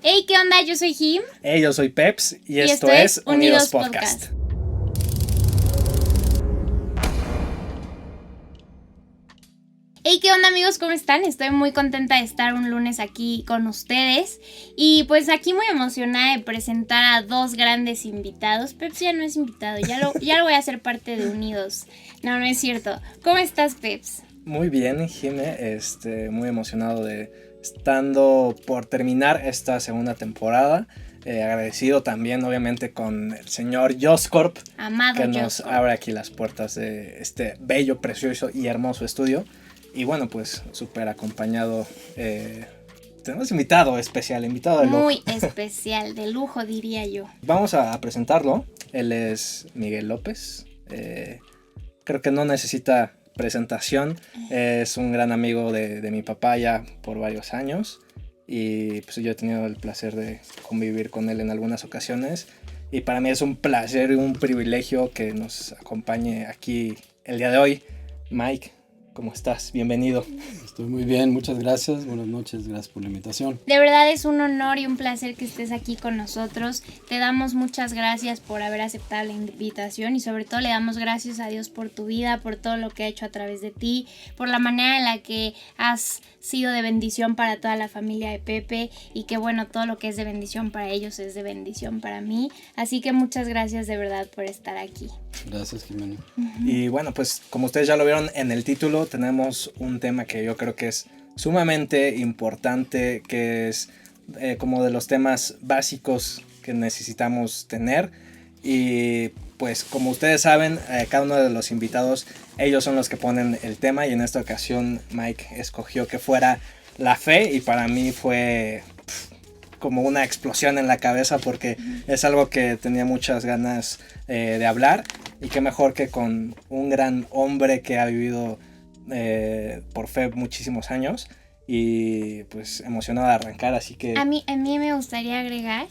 Hey, ¿qué onda? Yo soy Jim. Hey, yo soy Peps y esto es Unidos Podcast. Hey, ¿qué onda, amigos? ¿Cómo están? Estoy muy contenta de estar un lunes aquí con ustedes. Y pues aquí muy emocionada de presentar a dos grandes invitados. Peps ya no es invitado, ya lo voy a hacer parte de Unidos. No es cierto. ¿Cómo estás, Peps? Muy bien, Jime. Muy emocionado de estando por terminar esta segunda temporada. Agradecido también, obviamente, con el señor Joscorp, Amado que nos Joscorp. abre aquí las puertas de este bello, precioso y hermoso estudio. Y bueno, pues súper acompañado. Tenemos invitado especial, invitado de lujo. Muy especial, de lujo, diría yo. Vamos a presentarlo. Él es Miguel López. Creo que no necesita presentación. Es un gran amigo de mi papá ya por varios años. Y pues yo he tenido el placer de convivir con él en algunas ocasiones. Y para mí es un placer y un privilegio que nos acompañe aquí el día de hoy. Mike, ¿cómo estás? Bienvenido. Estoy muy bien, muchas gracias. Buenas noches, gracias por la invitación. De verdad es un honor y un placer que estés aquí con nosotros. Te damos muchas gracias por haber aceptado la invitación y sobre todo le damos gracias a Dios por tu vida, por todo lo que ha hecho a través de ti, por la manera en la que has sido de bendición para toda la familia de Pepe y que bueno, todo lo que es de bendición para ellos es de bendición para mí. Así que muchas gracias de verdad por estar aquí. Gracias, Jimena. Y bueno, pues como ustedes ya lo vieron en el título, tenemos un tema que yo creo que es sumamente importante, que es como de los temas básicos que necesitamos tener. Y pues como ustedes saben, cada uno de los invitados, ellos son los que ponen el tema, y en esta ocasión Mike escogió que fuera la fe, y para mí fue como una explosión en la cabeza porque es algo que tenía muchas ganas de hablar, y qué mejor que con un gran hombre que ha vivido por fe muchísimos años. Y pues emocionado de arrancar, así que... A mí me gustaría agregar,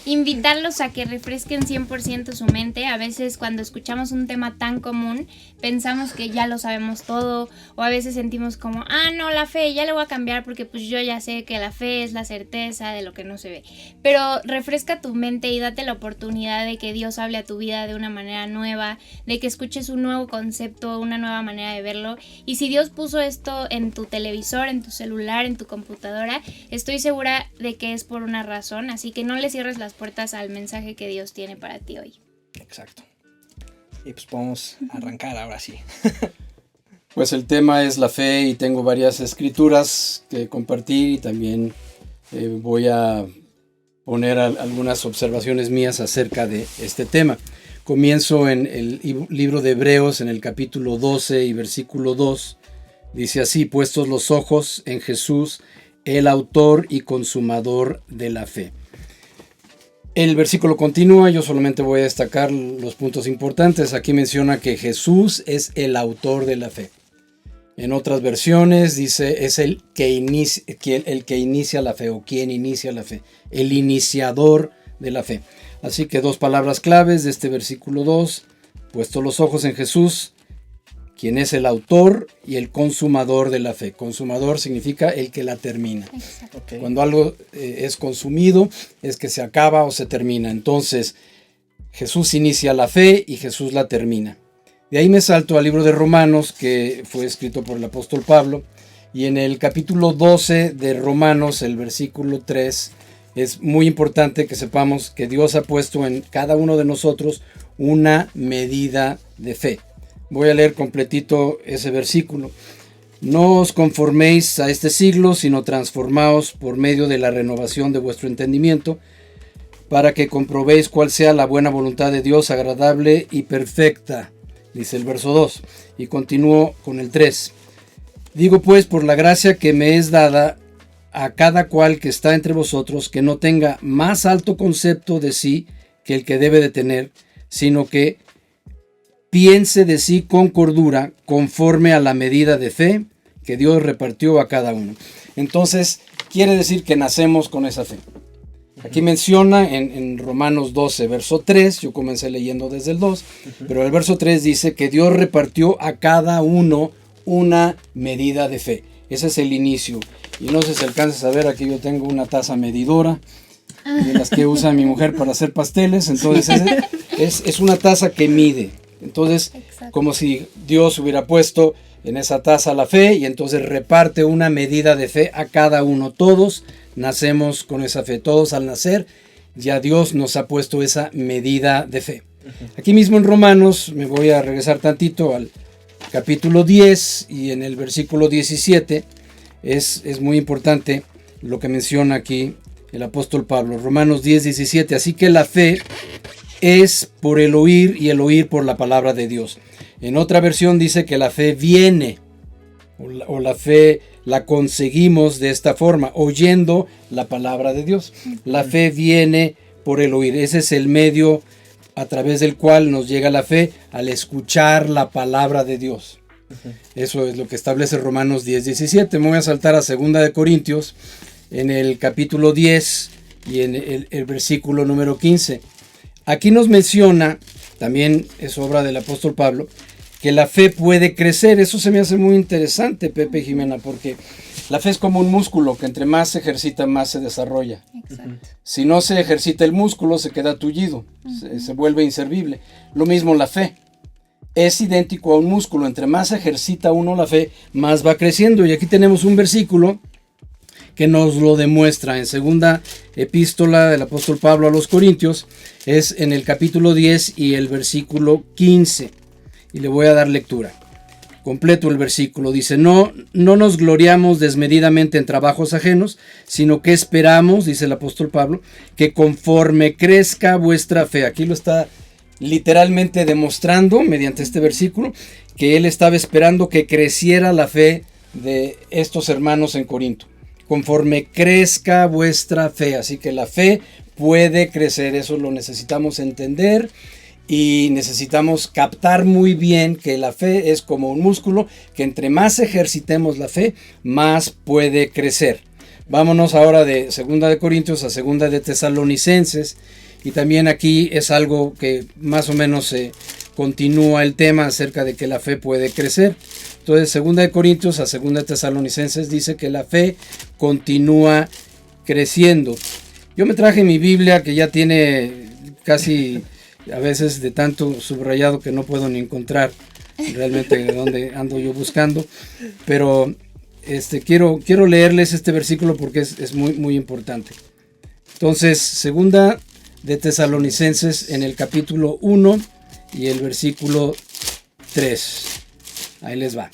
invitarlos a que refresquen 100% su mente. A veces cuando escuchamos un tema tan común, pensamos que ya lo sabemos todo, o a veces sentimos como, no, la fe, ya le voy a cambiar porque pues yo ya sé que la fe es la certeza de lo que no se ve. Pero refresca tu mente y date la oportunidad de que Dios hable a tu vida de una manera nueva, de que escuches un nuevo concepto, una nueva manera de verlo. Y si Dios puso esto en tu televisor, en tu celular, en tu computadora, estoy segura de que es por una razón, así que no le cierres las puertas al mensaje que Dios tiene para ti hoy. Exacto. Y pues podemos arrancar ahora sí. Pues el tema es la fe y tengo varias escrituras que compartir, y también voy a poner algunas observaciones mías acerca de este tema. Comienzo en el libro de Hebreos, en el capítulo 12 y versículo 2. Dice así: puestos los ojos en Jesús, el autor y consumador de la fe. El versículo continúa, yo solamente voy a destacar los puntos importantes. Aquí menciona que Jesús es el autor de la fe. En otras versiones dice es el que inicia la fe, o quien inicia la fe, el iniciador de la fe. Así que dos palabras claves de este versículo 2, puestos los ojos en Jesús, quien es el autor y el consumador de la fe. Consumador significa el que la termina. Okay. Cuando algo es consumido, es que se acaba o se termina. Entonces, Jesús inicia la fe y Jesús la termina. De ahí me salto al libro de Romanos, que fue escrito por el apóstol Pablo. Y en el capítulo 12 de Romanos, el versículo 3, es muy importante que sepamos que Dios ha puesto en cada uno de nosotros una medida de fe. Voy a leer completito ese versículo. No os conforméis a este siglo, sino transformaos por medio de la renovación de vuestro entendimiento, para que comprobéis cuál sea la buena voluntad de Dios, agradable y perfecta, dice el verso 2. Y continúo con el 3. Digo pues, por la gracia que me es dada a cada cual que está entre vosotros, que no tenga más alto concepto de sí que el que debe de tener, sino que piense de sí con cordura, conforme a la medida de fe que Dios repartió a cada uno. Entonces, quiere decir que nacemos con esa fe. Aquí menciona en Romanos 12, verso 3, yo comencé leyendo desde el 2, pero el verso 3 dice que Dios repartió a cada uno una medida de fe. Ese es el inicio. Y no sé si alcanzas a ver, aquí yo tengo una taza medidora, de las que usa mi mujer para hacer pasteles. Entonces es una taza que mide. Entonces, Exacto. como si Dios hubiera puesto en esa taza la fe y entonces reparte una medida de fe a cada uno. Todos nacemos con esa fe. Todos al nacer ya Dios nos ha puesto esa medida de fe. Aquí mismo en Romanos, me voy a regresar tantito al capítulo 10 y en el versículo 17 es muy importante lo que menciona aquí el apóstol Pablo. Romanos 10, 17. Así que la fe es por el oír y el oír por la palabra de Dios. En otra versión dice que la fe viene o la fe la conseguimos de esta forma, oyendo la palabra de Dios. La fe viene por el oír. Ese es el medio a través del cual nos llega la fe, al escuchar la palabra de Dios. Eso es lo que establece Romanos 10, 17. Me voy a saltar a 2 de Corintios en el capítulo 10 y en el versículo número 15. Aquí nos menciona, también es obra del apóstol Pablo, que la fe puede crecer. Eso se me hace muy interesante, Pepe y Jimena, porque la fe es como un músculo que entre más se ejercita, más se desarrolla. Exacto. Si no se ejercita el músculo, se queda tullido, se vuelve inservible. Lo mismo la fe. Es idéntico a un músculo. Entre más ejercita uno la fe, más va creciendo. Y aquí tenemos un versículo que nos lo demuestra en 2 epístola del apóstol Pablo a los Corintios. Es en el capítulo 10 y el versículo 15. Y le voy a dar lectura. Completo el versículo. Dice, no nos gloriamos desmedidamente en trabajos ajenos, sino que esperamos, dice el apóstol Pablo, que conforme crezca vuestra fe. Aquí lo está literalmente demostrando mediante este versículo, que él estaba esperando que creciera la fe de estos hermanos en Corinto. Conforme crezca vuestra fe. Así que la fe puede crecer. Eso lo necesitamos entender. Y necesitamos captar muy bien que la fe es como un músculo, que entre más ejercitemos la fe, más puede crecer. Vámonos ahora de 2 de Corintios a 2 de Tesalonicenses. Y también aquí es algo que más o menos se continúa el tema acerca de que la fe puede crecer. Entonces 2 de Corintios a 2 de Tesalonicenses dice que la fe continúa creciendo. Yo me traje mi Biblia que ya tiene casi... a veces de tanto subrayado que no puedo ni encontrar realmente dónde ando yo buscando, pero quiero leerles este versículo porque es muy, muy importante. Entonces, 2 de Tesalonicenses en el capítulo 1 y el versículo 3. Ahí les va.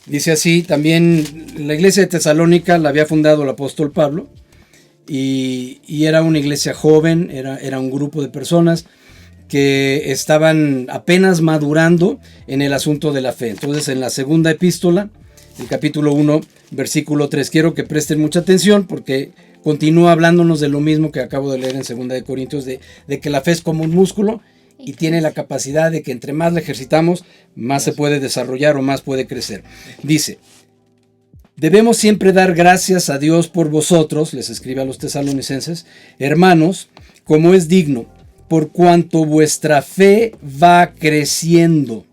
Dice así, también la iglesia de Tesalónica la había fundado el apóstol Pablo y era una iglesia joven, era un grupo de personas que estaban apenas madurando en el asunto de la fe. Entonces, en la segunda epístola, el capítulo 1, versículo 3, quiero que presten mucha atención porque continúa hablándonos de lo mismo que acabo de leer en 2 de Corintios, de que la fe es como un músculo y tiene la capacidad de que entre más la ejercitamos, más se puede desarrollar o más puede crecer. Dice, debemos siempre dar gracias a Dios por vosotros, les escribe a los tesalonicenses, hermanos, como es digno, por cuanto vuestra fe va creciendo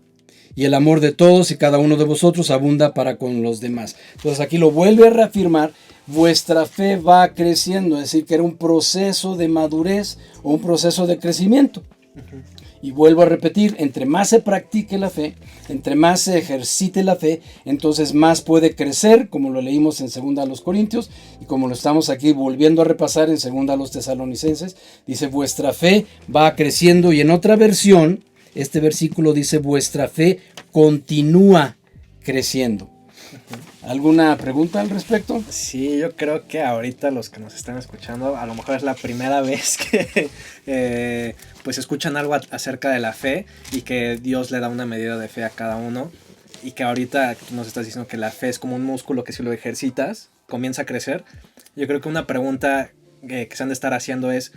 y el amor de todos y cada uno de vosotros abunda para con los demás. Entonces aquí lo vuelve a reafirmar, vuestra fe va creciendo, es decir, que era un proceso de madurez o un proceso de crecimiento. Y vuelvo a repetir, entre más se practique la fe, entre más se ejercite la fe, entonces más puede crecer, como lo leímos en 2 a los Corintios, y como lo estamos aquí volviendo a repasar en 2 a los Tesalonicenses, dice vuestra fe va creciendo, y en otra versión, este versículo dice vuestra fe continúa creciendo. ¿Alguna pregunta al respecto? Sí, yo creo que ahorita los que nos están escuchando, a lo mejor es la primera vez que pues escuchan algo acerca de la fe y que Dios le da una medida de fe a cada uno y que ahorita nos estás diciendo que la fe es como un músculo que si lo ejercitas comienza a crecer. Yo creo que una pregunta que se han de estar haciendo es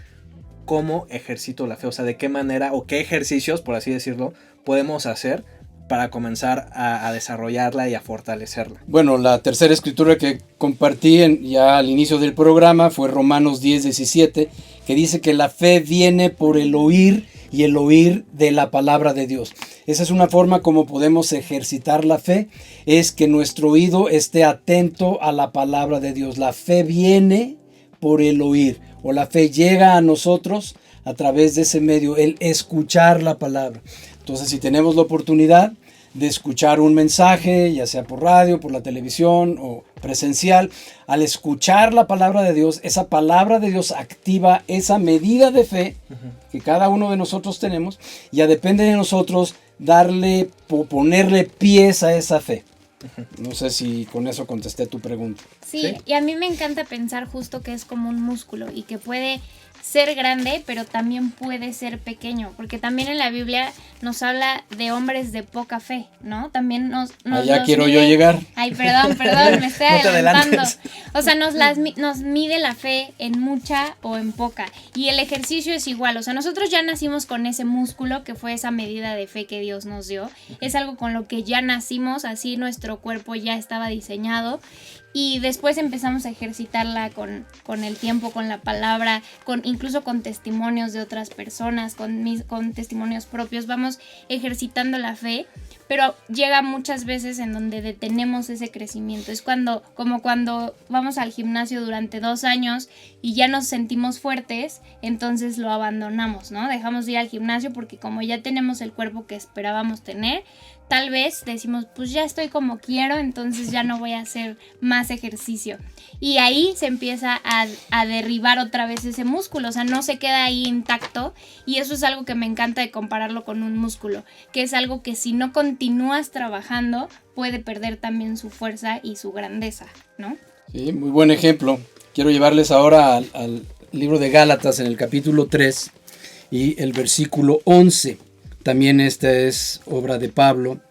¿cómo ejercito la fe? O sea, ¿de qué manera o qué ejercicios, por así decirlo, podemos hacer para comenzar a desarrollarla y a fortalecerla? Bueno, la tercera escritura que compartí ya al inicio del programa fue Romanos 10, 17, que dice que la fe viene por el oír y el oír de la palabra de Dios. Esa es una forma como podemos ejercitar la fe, es que nuestro oído esté atento a la palabra de Dios. La fe viene por el oír, o la fe llega a nosotros a través de ese medio, el escuchar la palabra. Entonces, si tenemos la oportunidad de escuchar un mensaje, ya sea por radio, por la televisión o presencial, al escuchar la palabra de Dios, esa palabra de Dios activa esa medida de fe que cada uno de nosotros tenemos, y ya depende de nosotros ponerle pies a esa fe. No sé si con eso contesté tu pregunta. Sí, y a mí me encanta pensar justo que es como un músculo y que puede ser grande, pero también puede ser pequeño, porque también en la Biblia nos habla de hombres de poca fe, ¿no? También allá quiero yo llegar. Ay, perdón, me estoy No adelantando. O sea, nos mide la fe en mucha o en poca, y el ejercicio es igual. O sea, nosotros ya nacimos con ese músculo que fue esa medida de fe que Dios nos dio. Es algo con lo que ya nacimos, así nuestro cuerpo ya estaba diseñado. Y después empezamos a ejercitarla con el tiempo, con la palabra, incluso con testimonios de otras personas, con testimonios propios. Vamos ejercitando la fe, pero llega muchas veces en donde detenemos ese crecimiento. Es como cuando vamos al gimnasio durante 2 años y ya nos sentimos fuertes, entonces lo abandonamos, ¿no? Dejamos de ir al gimnasio porque como ya tenemos el cuerpo que esperábamos tener, tal vez decimos, pues ya estoy como quiero, entonces ya no voy a hacer más ejercicio. Y ahí se empieza a derribar otra vez ese músculo, o sea, no se queda ahí intacto, y eso es algo que me encanta de compararlo con un músculo, que es algo que si no continúas trabajando, puede perder también su fuerza y su grandeza, ¿no? Sí, muy buen ejemplo. Quiero llevarles ahora al libro de Gálatas en el capítulo 3 y el versículo 11. También esta es obra de Pablo,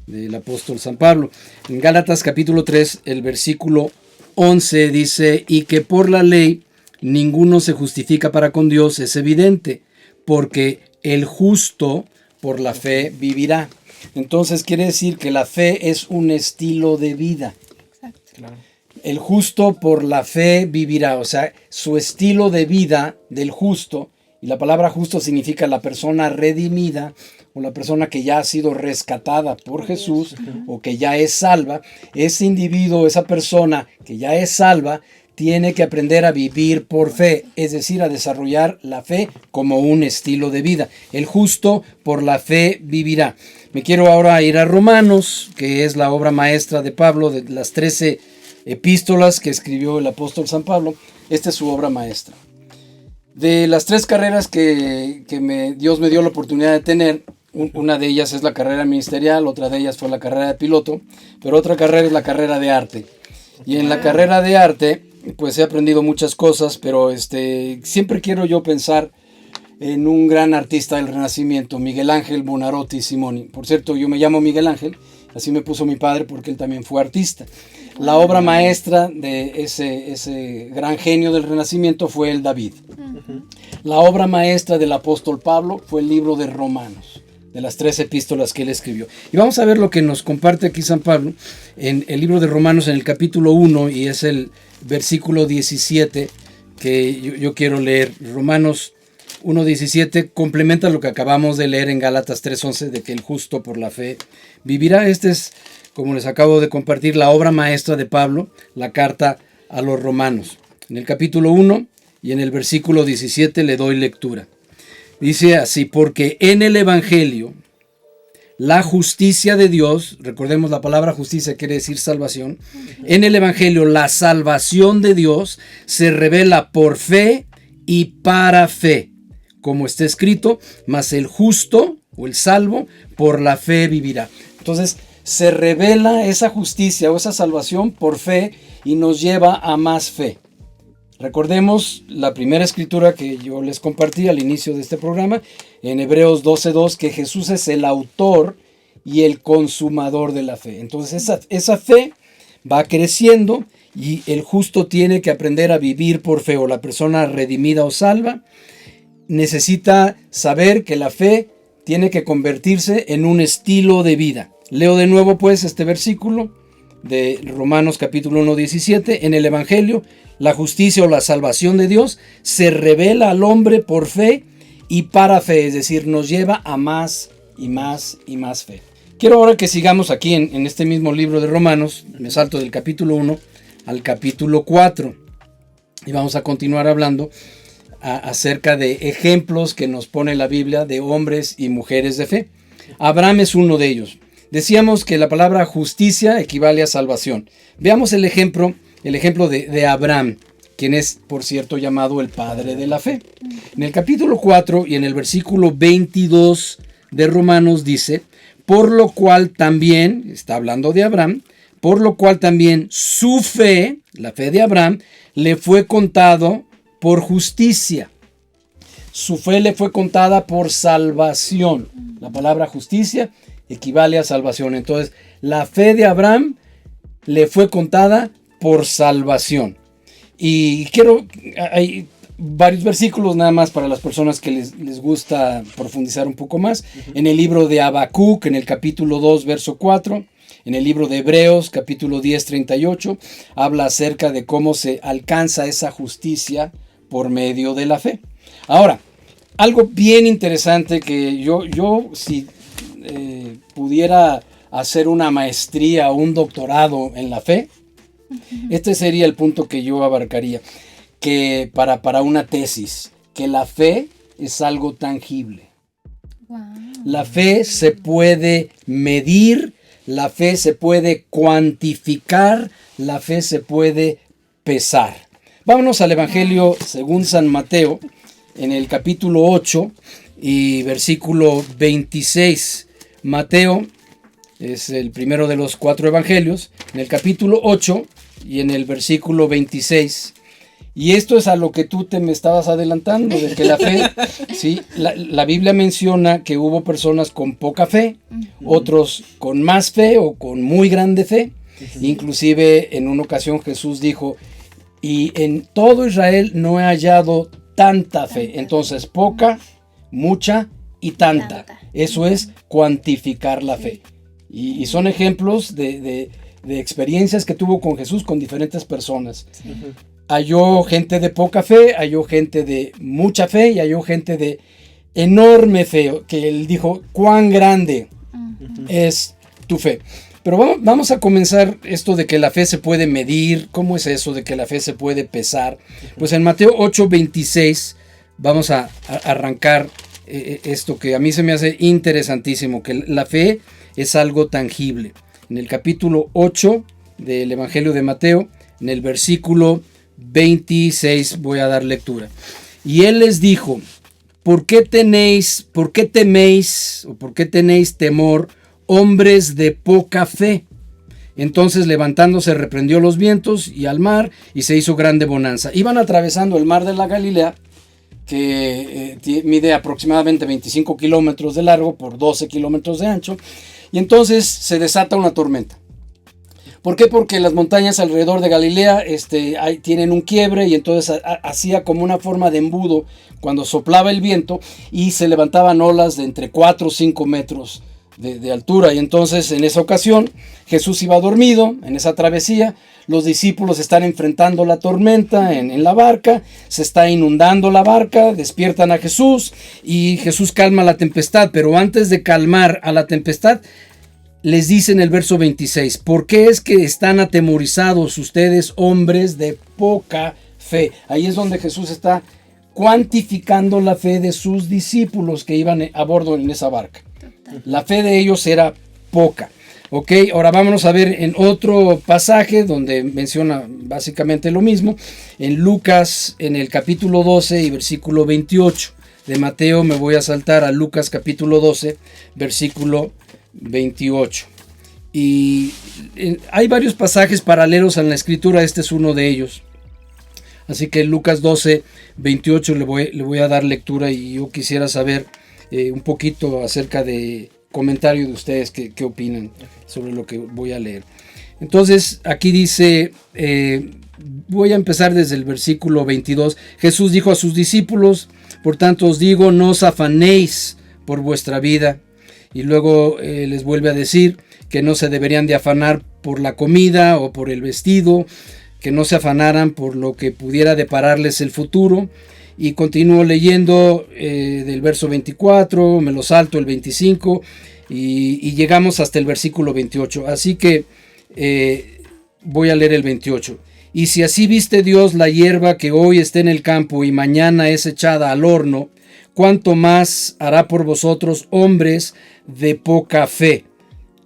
del apóstol San Pablo. En Gálatas capítulo 3, el versículo 11 dice: y que por la ley ninguno se justifica para con Dios, es evidente, porque el justo por la fe vivirá. Entonces quiere decir que la fe es un estilo de vida. Exacto. Claro. El justo por la fe vivirá, o sea, su estilo de vida del justo. Y la palabra justo significa la persona redimida, o la persona que ya ha sido rescatada por Jesús, o que ya es salva. Ese individuo, esa persona que ya es salva, tiene que aprender a vivir por fe, es decir, a desarrollar la fe como un estilo de vida. El justo por la fe vivirá. Me quiero ahora ir a Romanos, que es la obra maestra de Pablo, de las 13 epístolas que escribió el apóstol San Pablo. Esta es su obra maestra. De las 3 carreras que Dios me dio la oportunidad de tener, una de ellas es la carrera ministerial, otra de ellas fue la carrera de piloto, pero otra carrera es la carrera de arte. Y en la carrera de arte, pues he aprendido muchas cosas, pero siempre quiero yo pensar en un gran artista del Renacimiento, Miguel Ángel Buonarroti Simoni. Por cierto, yo me llamo Miguel Ángel, así me puso mi padre porque él también fue artista. La obra maestra de ese gran genio del Renacimiento fue el David. La obra maestra del apóstol Pablo fue el libro de Romanos, de las 3 epístolas que él escribió. Y vamos a ver lo que nos comparte aquí San Pablo en el libro de Romanos, en el capítulo 1, y es el versículo 17 que yo quiero leer. Romanos 1:17 complementa lo que acabamos de leer en Gálatas 3:11, de que el justo por la fe vivirá. Este es, como les acabo de compartir, la obra maestra de Pablo, la carta a los romanos. En el capítulo 1 y en el versículo 17 le doy lectura. Dice así: porque en el Evangelio la justicia de Dios, recordemos la palabra justicia quiere decir salvación, en el Evangelio la salvación de Dios se revela por fe y para fe, como está escrito, mas el justo o el salvo por la fe vivirá. Entonces se revela esa justicia o esa salvación por fe y nos lleva a más fe. Recordemos la primera escritura que yo les compartí al inicio de este programa, en Hebreos 12:2, que Jesús es el autor y el consumador de la fe. Entonces esa fe va creciendo y el justo tiene que aprender a vivir por fe, o la persona redimida o salva necesita saber que la fe tiene que convertirse en un estilo de vida. Leo de nuevo pues este versículo de Romanos capítulo 1:17. En el Evangelio la justicia o la salvación de Dios se revela al hombre por fe y para fe, es decir, nos lleva a más y más fe. Quiero ahora que sigamos aquí en este mismo libro de Romanos, me salto del capítulo 1 al capítulo 4 y vamos a continuar hablando acerca de ejemplos que nos pone la Biblia de hombres y mujeres de fe. Abraham es uno de ellos. Decíamos que la palabra justicia equivale a salvación. Veamos el ejemplo de Abraham, quien es, por cierto, llamado el padre de la fe. En el capítulo 4 y en el versículo 22 de Romanos dice: por lo cual también, está hablando de Abraham, por lo cual también su fe, la fe de Abraham, le fue contado por justicia. Su fe le fue contada por salvación. La palabra justicia equivale a salvación. Entonces, la fe de Abraham le fue contada por salvación. Y hay varios versículos nada más para las personas que les gusta profundizar un poco más. En el libro de Habacuc, en el capítulo 2, verso 4. En el libro de Hebreos, capítulo 10, 38, habla acerca de cómo se alcanza esa justicia por medio de la fe. Ahora, algo bien interesante que yo si pudiera hacer una maestría o un doctorado en la fe, este sería el punto que yo abarcaría, que para una tesis, que la fe es algo tangible. Wow. La fe se puede medir, la fe se puede cuantificar, la fe se puede pesar. Vámonos al Evangelio según San Mateo, en el capítulo 8 y versículo 26. Mateo es el primero de los 4 evangelios, en el capítulo 8 y en el versículo 26. Y esto es a lo que tú te me estabas adelantando, de que la fe, ¿sí? La Biblia menciona que hubo personas con poca fe, otros con más fe o con muy grande fe. Inclusive en una ocasión Jesús dijo: y en todo Israel no he hallado tanta fe. Entonces, poca, mucha y tanta. Eso es cuantificar la fe. Y son ejemplos de experiencias que tuvo con Jesús con diferentes personas. Halló gente de poca fe, halló gente de mucha fe y halló gente de enorme fe, que él dijo: cuán grande es tu fe. Pero vamos a comenzar esto de que la fe se puede medir. ¿Cómo es eso de que la fe se puede pesar? Pues en Mateo 8:26 vamos a arrancar esto que a mí se me hace interesantísimo, que la fe es algo tangible. En el capítulo 8 del Evangelio de Mateo, en el versículo 26 voy a dar lectura. Y él les dijo: ¿por qué teméis o por qué tenéis temor, hombres de poca fe? Entonces, levantándose, reprendió los vientos y al mar, y se hizo grande bonanza. Iban atravesando el mar de la Galilea, que mide aproximadamente 25 kilómetros de largo por 12 kilómetros de ancho, y entonces se desata una tormenta. ¿Por qué? Porque las montañas alrededor de Galilea tienen un quiebre, y entonces hacía como una forma de embudo cuando soplaba el viento, y se levantaban olas de entre 4 o 5 metros de altura. Y entonces en esa ocasión Jesús iba dormido en esa travesía. Los discípulos están enfrentando la tormenta en la barca, se está inundando la barca, despiertan a Jesús y Jesús calma la tempestad. Pero antes de calmar a la tempestad, les dice en el verso 26: ¿por qué es que están atemorizados ustedes, hombres de poca fe? Ahí es donde Jesús está cuantificando la fe de sus discípulos que iban a bordo en esa barca. La fe de ellos era poca. Ok, ahora vámonos a ver en otro pasaje donde menciona básicamente lo mismo. En Lucas, en el capítulo 12 y versículo 28. De Mateo me voy a saltar a Lucas capítulo 12, versículo 28. Y hay varios pasajes paralelos en la escritura, este es uno de ellos. Así que Lucas 12, 28 le voy a dar lectura, y yo quisiera saber un poquito acerca de comentario de ustedes, qué opinan sobre lo que voy a leer. Entonces aquí dice, voy a empezar desde el versículo 22. Jesús dijo a sus discípulos: por tanto os digo, no os afanéis por vuestra vida. Y luego les vuelve a decir que no se deberían de afanar por la comida o por el vestido, que no se afanaran por lo que pudiera depararles el futuro. y continúo leyendo del verso 24, me lo salto el 25 y llegamos hasta el versículo 28. Así que voy a leer el 28. Y si así viste Dios la hierba que hoy está en el campo y mañana es echada al horno, ¿cuánto más hará por vosotros, hombres de poca fe?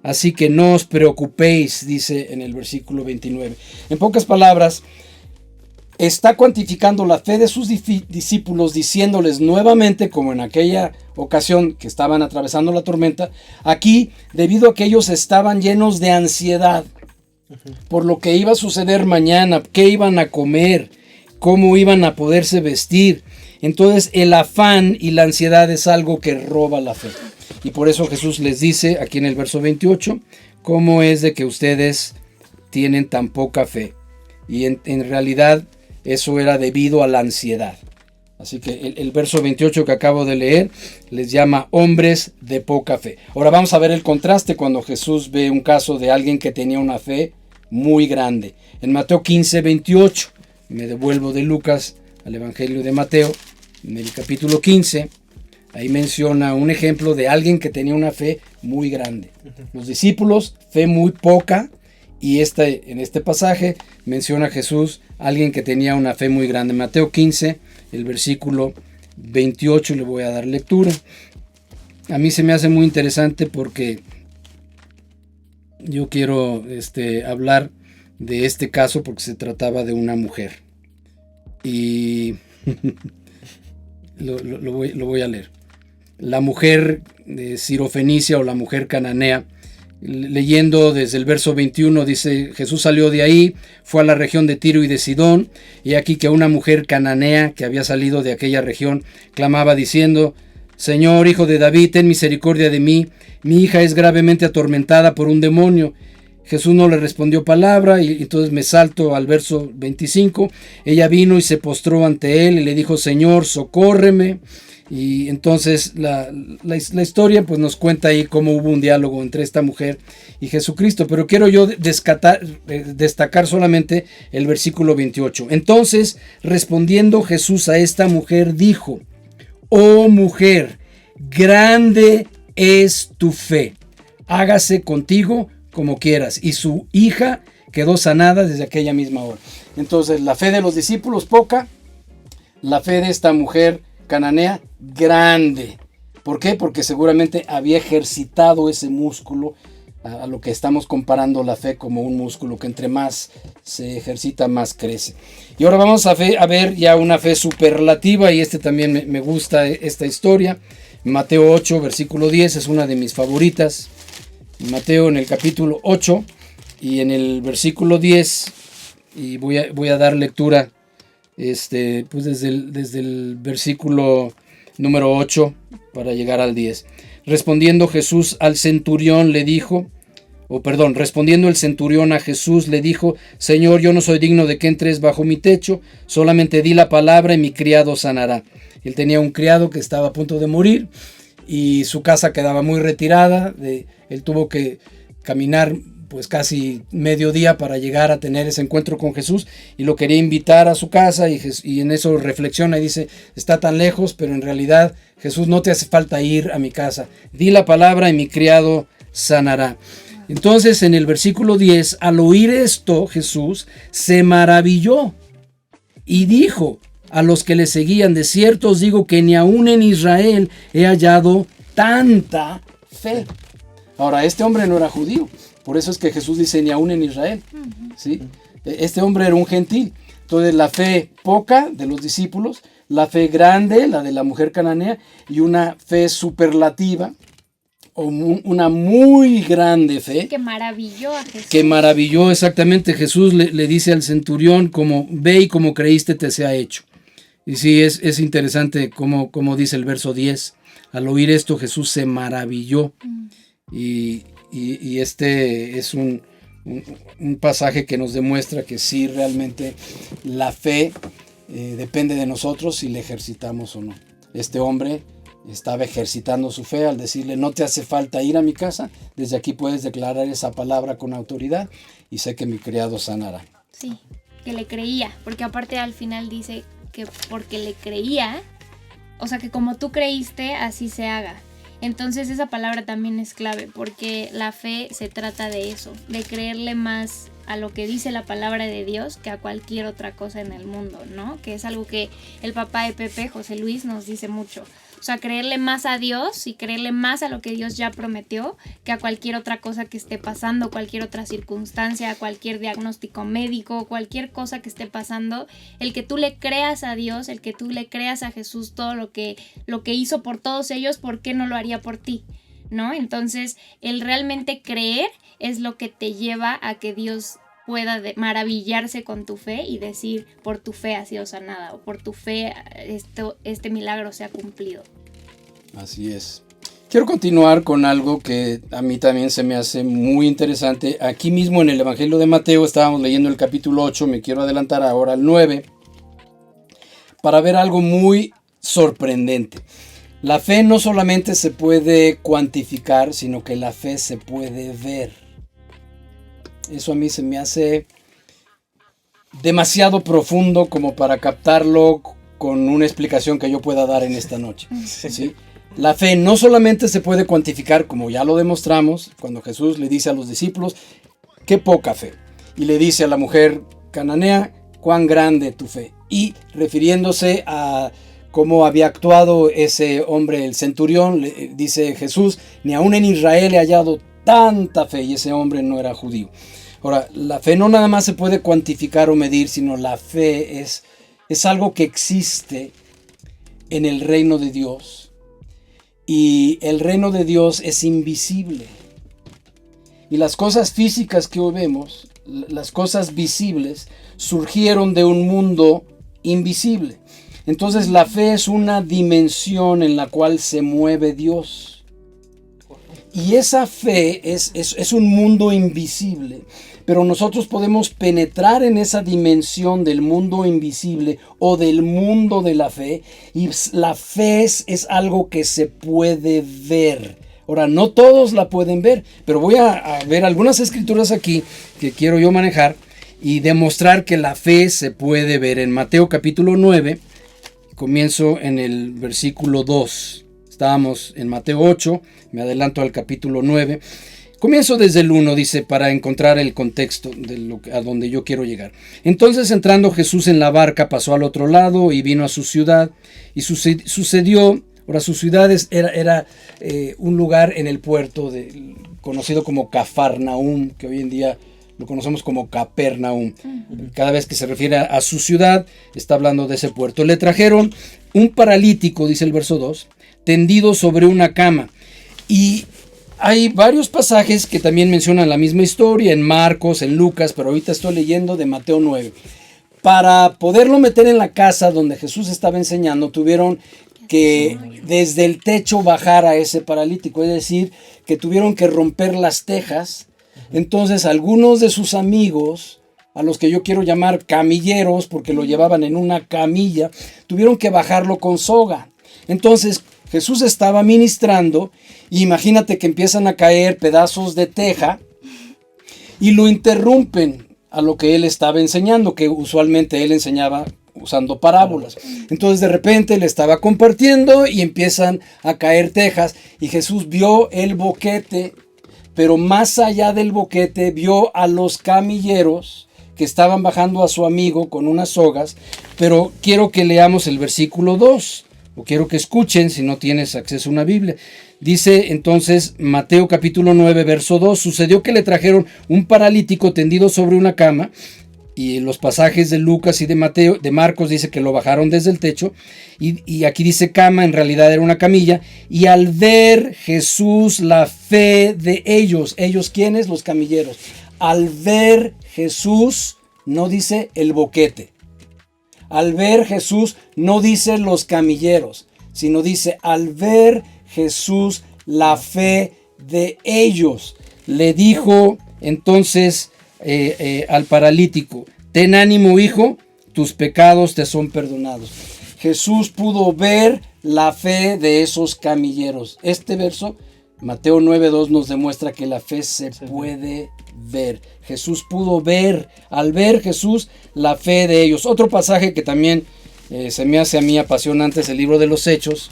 Así que no os preocupéis, dice en el versículo 29. En pocas palabras, está cuantificando la fe de sus discípulos, diciéndoles nuevamente, como en aquella ocasión que estaban atravesando la tormenta, aquí, debido a que ellos estaban llenos de ansiedad por lo que iba a suceder mañana, qué iban a comer, cómo iban a poderse vestir. Entonces el afán y la ansiedad es algo que roba la fe. Y por eso Jesús les dice aquí en el verso 28, cómo es de que ustedes tienen tan poca fe. Y en realidad eso era debido a la ansiedad. Así que el verso 28 que acabo de leer les llama hombres de poca fe. Ahora vamos a ver el contraste cuando Jesús ve un caso de alguien que tenía una fe muy grande. En Mateo 15, 28, me devuelvo de Lucas al Evangelio de Mateo, en el capítulo 15, ahí menciona un ejemplo de alguien que tenía una fe muy grande. Los discípulos, fe muy poca, y en este pasaje menciona Jesús a alguien que tenía una fe muy grande. Mateo 15, el versículo 28, le voy a dar lectura. A mí se me hace muy interesante porque yo quiero hablar de este caso porque se trataba de una mujer. Y lo voy a leer. La mujer de Sirofenicia o la mujer cananea, leyendo desde el verso 21, dice: Jesús salió de ahí, fue a la región de Tiro y de Sidón, y aquí que una mujer cananea que había salido de aquella región clamaba diciendo: Señor, hijo de David, ten misericordia de mí, mi hija es gravemente atormentada por un demonio. Jesús no le respondió palabra, y entonces me salto al verso 25. Ella vino y se postró ante él y le dijo: Señor, socórreme. Y entonces la historia pues nos cuenta ahí cómo hubo un diálogo entre esta mujer y Jesucristo, pero quiero yo destacar solamente el versículo 28. Entonces, respondiendo Jesús a esta mujer, dijo: Oh mujer, grande es tu fe, hágase contigo como quieras. Y su hija quedó sanada desde aquella misma hora. Entonces, la fe de los discípulos poca, la fe de esta mujer cananea grande. ¿Por qué? Porque seguramente había ejercitado ese músculo, a lo que estamos comparando la fe como un músculo que entre más se ejercita, más crece. Y ahora vamos a ver ya una fe superlativa, y también me gusta esta historia. Mateo 8, versículo 10, es una de mis favoritas. Mateo en el capítulo 8 y en el versículo 10, y voy a dar lectura pues desde el versículo número 8 para llegar al 10. Respondiendo Jesús al centurión le dijo, respondiendo el centurión a Jesús le dijo: Señor, yo no soy digno de que entres bajo mi techo, solamente di la palabra y mi criado sanará. Él tenía un criado que estaba a punto de morir y su casa quedaba muy retirada. Él tuvo que caminar pues casi mediodía para llegar a tener ese encuentro con Jesús, y lo quería invitar a su casa, y en eso reflexiona y dice: está tan lejos, pero en realidad, Jesús, no te hace falta ir a mi casa, di la palabra y mi criado sanará. Entonces en el versículo 10, al oír esto, Jesús se maravilló y dijo a los que le seguían: de cierto os digo que ni aún en Israel he hallado tanta fe. Ahora, este hombre no era judío, por eso es que Jesús dice ni aún en Israel, ¿sí? Este hombre era un gentil. Entonces la fe poca de los discípulos, la fe grande, la de la mujer cananea, y una fe superlativa, o una muy grande fe. Que maravilló a Jesús. Que maravilló, exactamente. Jesús le dice al centurión: como ve y como creíste te sea hecho. Y sí, es interesante como dice el verso 10. Al oír esto, Jesús se maravilló. Y este es un pasaje que nos demuestra que sí, realmente la fe depende de nosotros si la ejercitamos o no. Este hombre estaba ejercitando su fe al decirle: no te hace falta ir a mi casa, desde aquí puedes declarar esa palabra con autoridad y sé que mi criado sanará. Sí, que le creía, porque aparte al final dice que porque le creía, o sea, que como tú creíste, así se haga. Entonces esa palabra también es clave, porque la fe se trata de eso, de creerle más a lo que dice la palabra de Dios que a cualquier otra cosa en el mundo, ¿no? Que es algo que el papá de Pepe, José Luis, nos dice mucho. O sea, creerle más a Dios y creerle más a lo que Dios ya prometió que a cualquier otra cosa que esté pasando, cualquier otra circunstancia, cualquier diagnóstico médico, cualquier cosa que esté pasando. El que tú le creas a Dios, el que tú le creas a Jesús todo lo que hizo por todos ellos, ¿por qué no lo haría por ti? ¿No? Entonces, el realmente creer es lo que te lleva a que Dios pueda maravillarse con tu fe y decir, por tu fe has sido sanada, o por tu fe este milagro se ha cumplido. Así es. Quiero continuar con algo que a mí también se me hace muy interesante. Aquí mismo en el Evangelio de Mateo estábamos leyendo el capítulo 8, me quiero adelantar ahora al 9, para ver algo muy sorprendente. La fe no solamente se puede cuantificar, sino que la fe se puede ver. Eso a mí se me hace demasiado profundo como para captarlo con una explicación que yo pueda dar en esta noche. ¿Sí? La fe no solamente se puede cuantificar, como ya lo demostramos, cuando Jesús le dice a los discípulos, qué poca fe. Y le dice a la mujer cananea, cuán grande tu fe. Y refiriéndose a cómo había actuado ese hombre, el centurión, dice Jesús, ni aún en Israel he hallado tanta fe, y ese hombre no era judío. Ahora, la fe no nada más se puede cuantificar o medir, sino la fe es algo que existe en el reino de Dios. Y el reino de Dios es invisible. Y las cosas físicas que hoy vemos, las cosas visibles, surgieron de un mundo invisible. Entonces la fe es una dimensión en la cual se mueve Dios. Y esa fe es un mundo invisible, pero nosotros podemos penetrar en esa dimensión del mundo invisible o del mundo de la fe, y la fe es algo que se puede ver. Ahora, no todos la pueden ver, pero voy a ver algunas escrituras aquí que quiero yo manejar y demostrar que la fe se puede ver. En Mateo capítulo 9, comienzo en el versículo 2. Estábamos en Mateo 8, me adelanto al capítulo 9. Comienzo desde el 1, dice, para encontrar el contexto de a donde yo quiero llegar. Entonces, entrando Jesús en la barca, pasó al otro lado y vino a su ciudad. Y sucedió, ahora su ciudad era un lugar en el puerto conocido como Cafarnaúm, que hoy en día lo conocemos como Capernaum. Cada vez que se refiere a su ciudad, está hablando de ese puerto. Le trajeron un paralítico, dice el verso 2, tendido sobre una cama. Y hay varios pasajes que también mencionan la misma historia, en Marcos, en Lucas, pero ahorita estoy leyendo de Mateo 9. Para poderlo meter en la casa donde Jesús estaba enseñando, tuvieron que desde el techo bajar a ese paralítico, es decir, que tuvieron que romper las tejas. Entonces algunos de sus amigos, a los que yo quiero llamar camilleros, porque lo llevaban en una camilla, tuvieron que bajarlo con soga. Entonces Jesús estaba ministrando, y imagínate que empiezan a caer pedazos de teja y lo interrumpen a lo que él estaba enseñando, que usualmente él enseñaba usando parábolas. Entonces de repente le estaba compartiendo y empiezan a caer tejas, y Jesús vio el boquete, pero más allá del boquete vio a los camilleros que estaban bajando a su amigo con unas sogas. Pero quiero que leamos el versículo 2, o quiero que escuchen si no tienes acceso a una Biblia. Dice entonces Mateo capítulo 9, verso 2, sucedió que le trajeron un paralítico tendido sobre una cama, y los pasajes de Lucas y de Marcos dice que lo bajaron desde el techo, y aquí dice cama, en realidad era una camilla, y al ver Jesús la fe de ellos, ¿quiénes? Los camilleros. Al ver Jesús, no dice el boquete. Al ver Jesús, no dice los camilleros, sino dice al ver Jesús la fe de ellos. Le dijo entonces al paralítico, ten ánimo, hijo, tus pecados te son perdonados. Jesús pudo ver la fe de esos camilleros. Este verso, Mateo 9:2, nos demuestra que la fe se puede ver. Jesús pudo ver, al ver Jesús, la fe de ellos. Otro pasaje que también se me hace a mí apasionante es el libro de los Hechos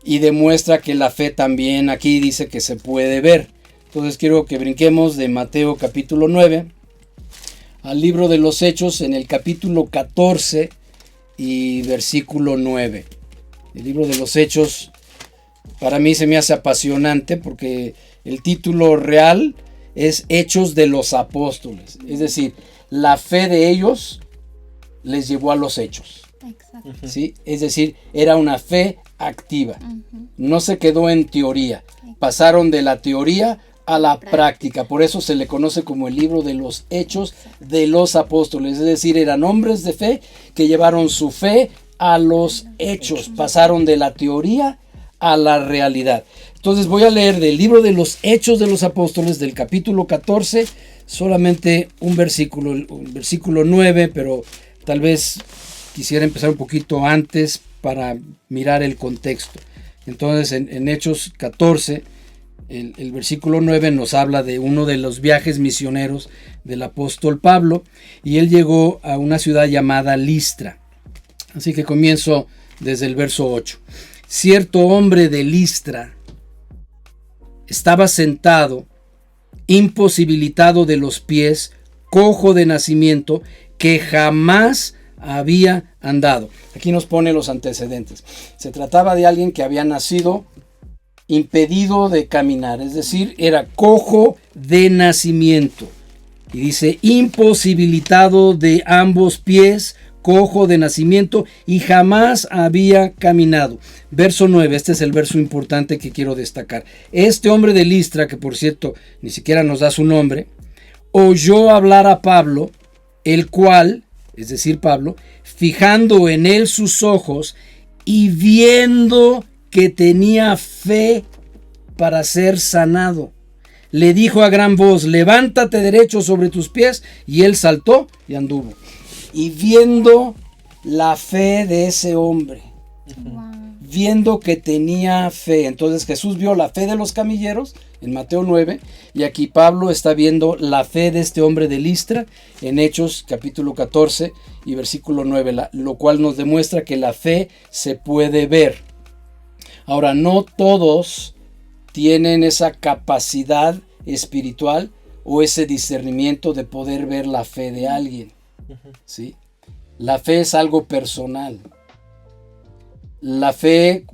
y demuestra que la fe también aquí dice que se puede ver. Entonces quiero que brinquemos de Mateo capítulo 9 al libro de los Hechos en el capítulo 14 y versículo 9. El libro de los Hechos para mí se me hace apasionante porque el título real es Hechos de los Apóstoles. Es decir, la fe de ellos les llevó a los hechos. Exacto. ¿Sí? Es decir, era una fe activa. No se quedó en teoría. Pasaron de la teoría a la práctica. Por eso se le conoce como el libro de los Hechos de los Apóstoles. Es decir, eran hombres de fe que llevaron su fe a los hechos. Pasaron de la teoría a la realidad. Entonces voy a leer del libro de los Hechos de los Apóstoles, del capítulo 14, solamente un versículo 9, pero tal vez quisiera empezar un poquito antes para mirar el contexto. Entonces en Hechos 14, el versículo 9 nos habla de uno de los viajes misioneros del apóstol Pablo, y él llegó a una ciudad llamada Listra. Así que comienzo desde el verso 8. Cierto hombre de Listra estaba sentado, imposibilitado de los pies, cojo de nacimiento, que jamás había andado. Aquí nos pone los antecedentes. Se trataba de alguien que había nacido impedido de caminar, es decir, era cojo de nacimiento. Y dice, imposibilitado de ambos pies, cojo de nacimiento, y jamás había caminado. Verso 9, este es el verso importante que quiero destacar. Este hombre de Listra, que por cierto ni siquiera nos da su nombre, oyó hablar a Pablo, el cual, es decir Pablo, fijando en él sus ojos y viendo que tenía fe para ser sanado, le dijo a gran voz, levántate derecho sobre tus pies, y él saltó y anduvo. Y viendo la fe de ese hombre, viendo que tenía fe, entonces Jesús vio la fe de los camilleros en Mateo 9, y aquí Pablo está viendo la fe de este hombre de Listra en Hechos capítulo 14 y versículo 9, lo cual nos demuestra que la fe se puede ver. Ahora, no todos tienen esa capacidad espiritual o ese discernimiento de poder ver la fe de alguien. ¿Sí? La fe es algo personal. La fe,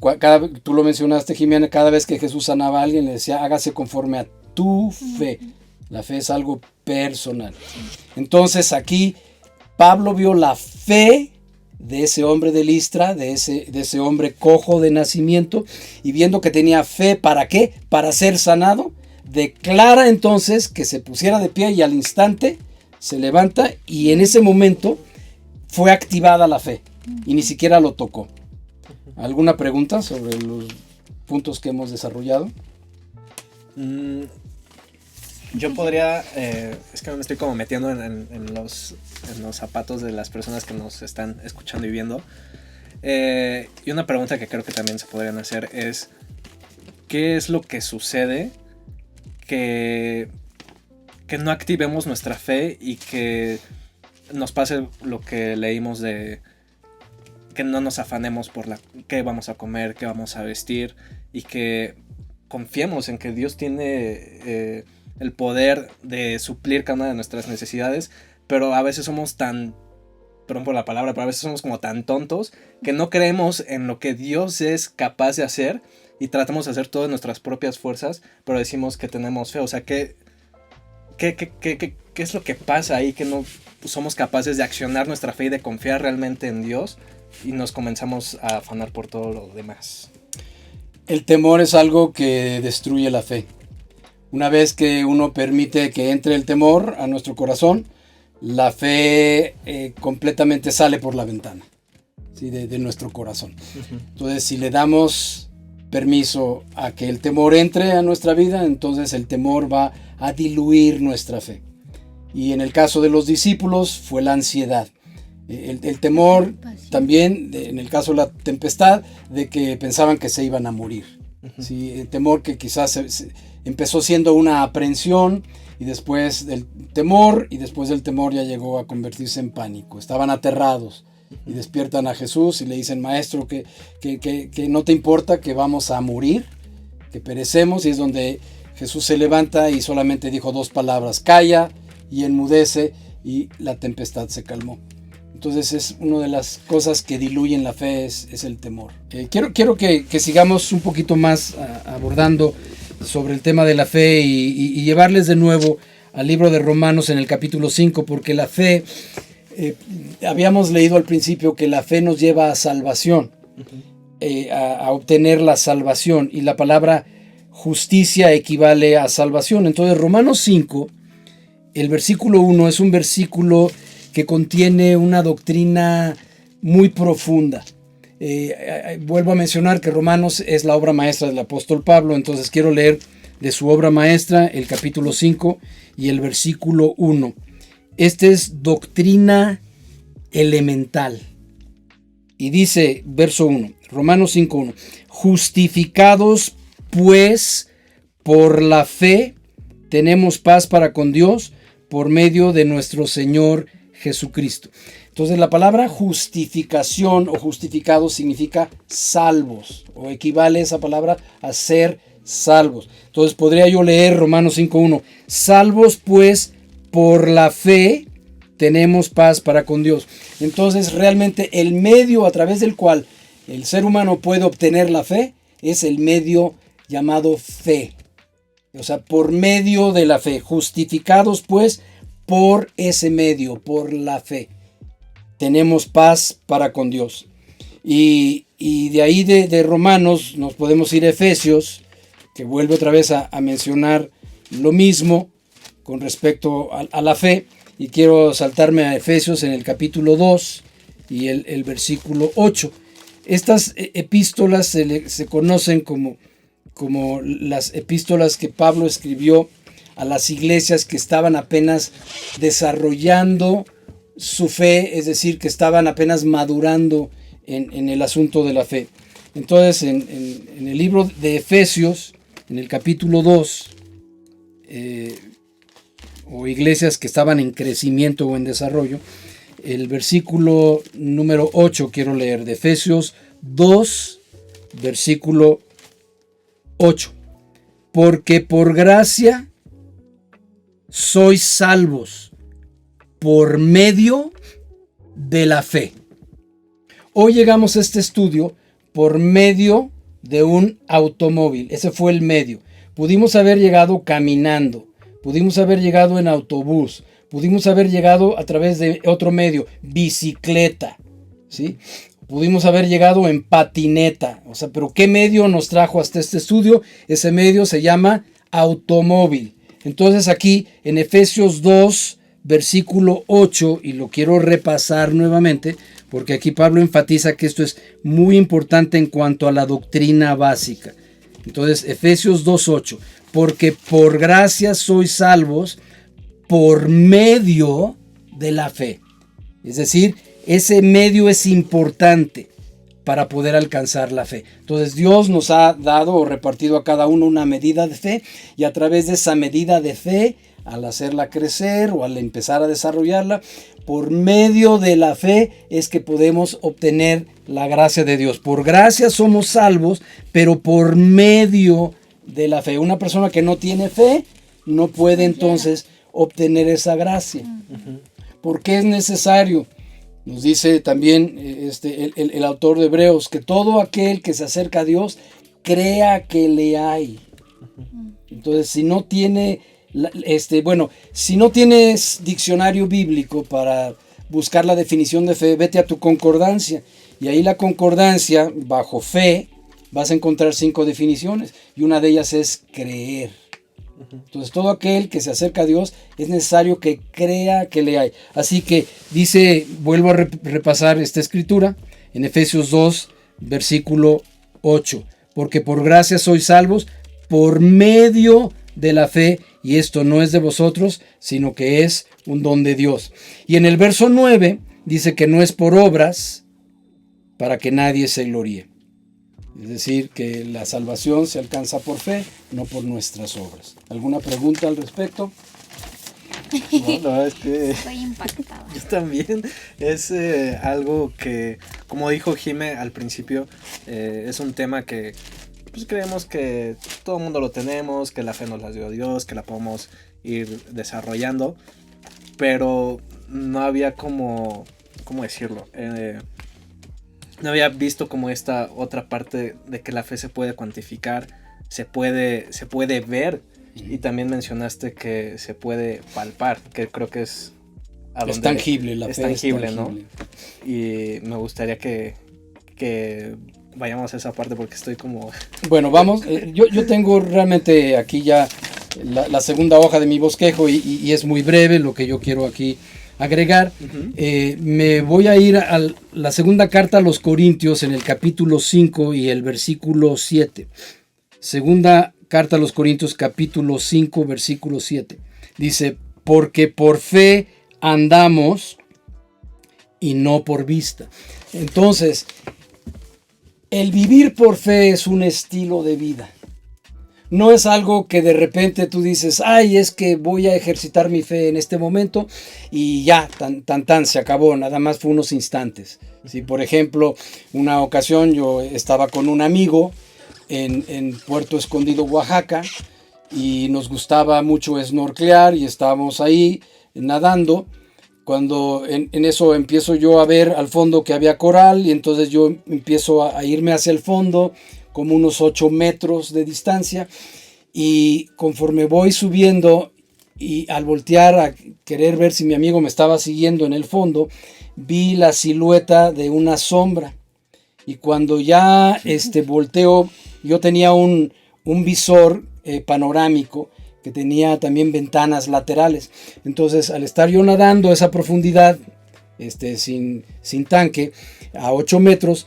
tú lo mencionaste, Jimena, cada vez que Jesús sanaba a alguien le decía, hágase conforme a tu fe. La fe es algo personal. Entonces aquí Pablo vio la fe de ese hombre de Listra, de ese hombre cojo de nacimiento, y viendo que tenía fe, ¿para qué? Para ser sanado, declara entonces que se pusiera de pie, y al instante se levanta, y en ese momento fue activada la fe, y ni siquiera lo tocó. ¿Alguna pregunta sobre los puntos que hemos desarrollado? Yo podría, es que me estoy como metiendo en los zapatos de las personas que nos están escuchando y viendo. Y una pregunta que creo que también se podrían hacer es, ¿qué es lo que sucede que no activemos nuestra fe y que nos pase lo que leímos de que no nos afanemos por qué vamos a comer, qué vamos a vestir, y que confiemos en que Dios tiene el poder de suplir cada una de nuestras necesidades, pero a veces somos perdón por la palabra, pero a veces somos como tan tontos que no creemos en lo que Dios es capaz de hacer y tratamos de hacer todo en nuestras propias fuerzas, pero decimos que tenemos fe. O sea, ¿qué es lo que pasa ahí? Que no somos capaces de accionar nuestra fe y de confiar realmente en Dios, y nos comenzamos a afanar por todo lo demás. El temor es algo que destruye la fe. Una vez que uno permite que entre el temor a nuestro corazón, la fe completamente sale por la ventana, ¿sí? de nuestro corazón. Entonces, si le damos permiso a que el temor entre a nuestra vida, entonces el temor va a diluir nuestra fe. Y en el caso de los discípulos fue la ansiedad. El temor también, en el caso de la tempestad, de que pensaban que se iban a morir. ¿Sí? El temor que quizás empezó siendo una aprensión, y después del temor ya llegó a convertirse en pánico. Estaban aterrados. y despiertan a Jesús y le dicen, maestro, que no te importa que vamos a morir, que perecemos, y es donde Jesús se levanta y solamente dijo 2 palabras, calla y enmudece, y la tempestad se calmó. Entonces es una de las cosas que diluyen la fe, es el temor. Quiero que sigamos un poquito más abordando sobre el tema de la fe y llevarles de nuevo al libro de Romanos en el capítulo 5, porque la fe, habíamos leído al principio que la fe nos lleva a salvación, a obtener la salvación, y la palabra justicia equivale a salvación. Entonces Romanos 5, el versículo 1 es un versículo que contiene una doctrina muy profunda. Vuelvo a mencionar que Romanos es la obra maestra del apóstol Pablo, entonces quiero leer de su obra maestra el capítulo 5 y el versículo 1. Esta es doctrina elemental. Y dice, verso 1, Romanos 5:1, justificados pues por la fe, tenemos paz para con Dios por medio de nuestro Señor Jesucristo. Entonces la palabra justificación o justificado significa salvos, o equivale esa palabra a ser salvos. Entonces podría yo leer Romanos 5:1, salvos pues por la fe tenemos paz para con Dios. Entonces realmente el medio a través del cual el ser humano puede obtener la fe es el medio llamado fe. O sea, por medio de la fe, justificados pues por ese medio, por la fe, tenemos paz para con Dios. Y de ahí de Romanos nos podemos ir a Efesios, que vuelve otra vez a mencionar lo mismo con respecto a la fe. Y quiero saltarme a Efesios en el capítulo 2 y el versículo 8. Estas epístolas se conocen como las epístolas que Pablo escribió a las iglesias que estaban apenas desarrollando su fe, es decir, que estaban apenas madurando en el asunto de la fe. Entonces, en el libro de Efesios, en el capítulo 2, o iglesias que estaban en crecimiento o en desarrollo, el versículo número 8 quiero leer, de Efesios 2, versículo 8. Porque por gracia sois salvos por medio de la fe. Hoy llegamos a este estudio por medio de un automóvil. Ese fue el medio. Pudimos haber llegado caminando, pudimos haber llegado en autobús, pudimos haber llegado a través de otro medio, bicicleta, ¿sí? Pudimos haber llegado en patineta. O sea, pero ¿qué medio nos trajo hasta este estudio? Ese medio se llama automóvil. Entonces aquí en Efesios 2, versículo 8, y lo quiero repasar nuevamente, porque aquí Pablo enfatiza que esto es muy importante en cuanto a la doctrina básica. Entonces, Efesios 2:8, porque por gracia sois salvos por medio de la fe. Es decir, ese medio es importante para poder alcanzar la fe. Entonces, Dios nos ha dado o repartido a cada uno una medida de fe, y a través de esa medida de fe, al hacerla crecer o al empezar a desarrollarla, por medio de la fe es que podemos obtener la gracia de Dios. Por gracia somos salvos, pero por medio de la fe. Una persona que no tiene fe no puede entonces obtener esa gracia. ¿Por qué es necesario? Nos dice también el autor de Hebreos que todo aquel que se acerca a Dios crea que le hay. Entonces, si no tiene si no tienes diccionario bíblico para buscar la definición de fe, vete a tu concordancia, y ahí la concordancia, bajo fe, vas a encontrar 5 definiciones, y una de ellas es creer. Entonces, todo aquel que se acerca a Dios es necesario que crea que le hay. Así que dice, vuelvo a repasar esta escritura en Efesios 2, versículo 8, porque por gracia sois salvos por medio de la fe, y esto no es de vosotros, sino que es un don de Dios. Y en el verso 9 dice que no es por obras para que nadie se gloríe. Es decir, que la salvación se alcanza por fe, no por nuestras obras. ¿Alguna pregunta al respecto? No, la verdad es que Estoy impactada. yo también. Es algo que, como dijo Jime al principio, es un tema que pues creemos que todo el mundo lo tenemos, que la fe nos la dio Dios, que la podemos ir desarrollando, pero no había como, ¿cómo decirlo? No había visto como esta otra parte de que la fe se puede cuantificar, se puede ver, y también mencionaste que se puede palpar, que creo que es es tangible, la es fe tangible, es ¿no? tangible. Y me gustaría que vayamos a esa parte porque estoy como... Bueno, vamos, yo tengo realmente aquí ya la segunda hoja de mi bosquejo y es muy breve lo que yo quiero aquí agregar. Me voy a ir a la segunda carta a los Corintios en el capítulo 5 y el versículo 7. Segunda carta a los Corintios capítulo 5 versículo 7. Dice, porque por fe andamos y no por vista. Entonces, el vivir por fe es un estilo de vida. No es algo que de repente tú dices, ay, es que voy a ejercitar mi fe en este momento y ya, tan, se acabó, nada más fue unos instantes. ¿Sí? Por ejemplo, una ocasión yo estaba con un amigo en Puerto Escondido, Oaxaca, y nos gustaba mucho snorkelar y estábamos ahí nadando. Cuando en eso empiezo yo a ver al fondo que había coral y entonces yo empiezo a irme hacia el fondo como unos 8 metros de distancia y conforme voy subiendo y al voltear a querer ver si mi amigo me estaba siguiendo en el fondo, vi la silueta de una sombra y cuando ya volteo, yo tenía un visor panorámico que tenía también ventanas laterales. Entonces, al estar yo nadando a esa profundidad, sin tanque, a 8 metros,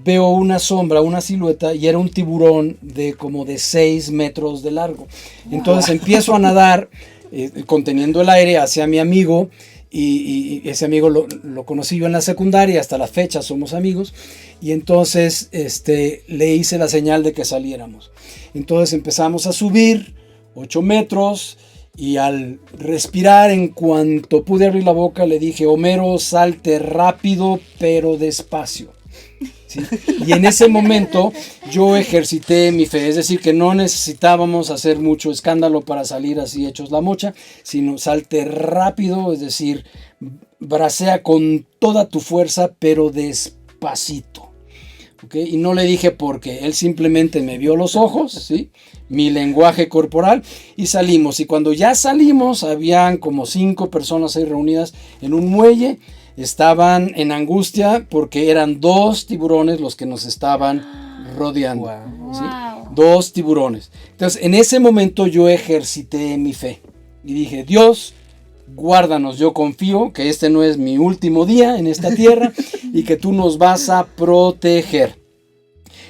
veo una sombra, una silueta, y era un tiburón de como de 6 metros de largo. Entonces empiezo a nadar, conteniendo el aire hacia mi amigo, y ese amigo lo conocí yo en la secundaria, hasta la fecha somos amigos, y entonces le hice la señal de que saliéramos. Entonces empezamos a subir 8 metros y al respirar, en cuanto pude abrir la boca, le dije, Homero, salte rápido pero despacio. ¿Sí? Y en ese momento yo ejercité mi fe, es decir, que no necesitábamos hacer mucho escándalo para salir así hechos la mocha, sino salte rápido, es decir, bracea con toda tu fuerza pero despacito. ¿Okay? Y no le dije por qué, él simplemente me vio los ojos, ¿sí? Mi lenguaje corporal y salimos. Y cuando ya salimos, habían como 5 personas ahí reunidas en un muelle. Estaban en angustia porque eran 2 tiburones los que nos estaban rodeando. Wow. ¿Sí? 2 tiburones. Entonces, en ese momento yo ejercité mi fe y dije, Dios, guárdanos, yo confío que este no es mi último día en esta tierra y que tú nos vas a proteger.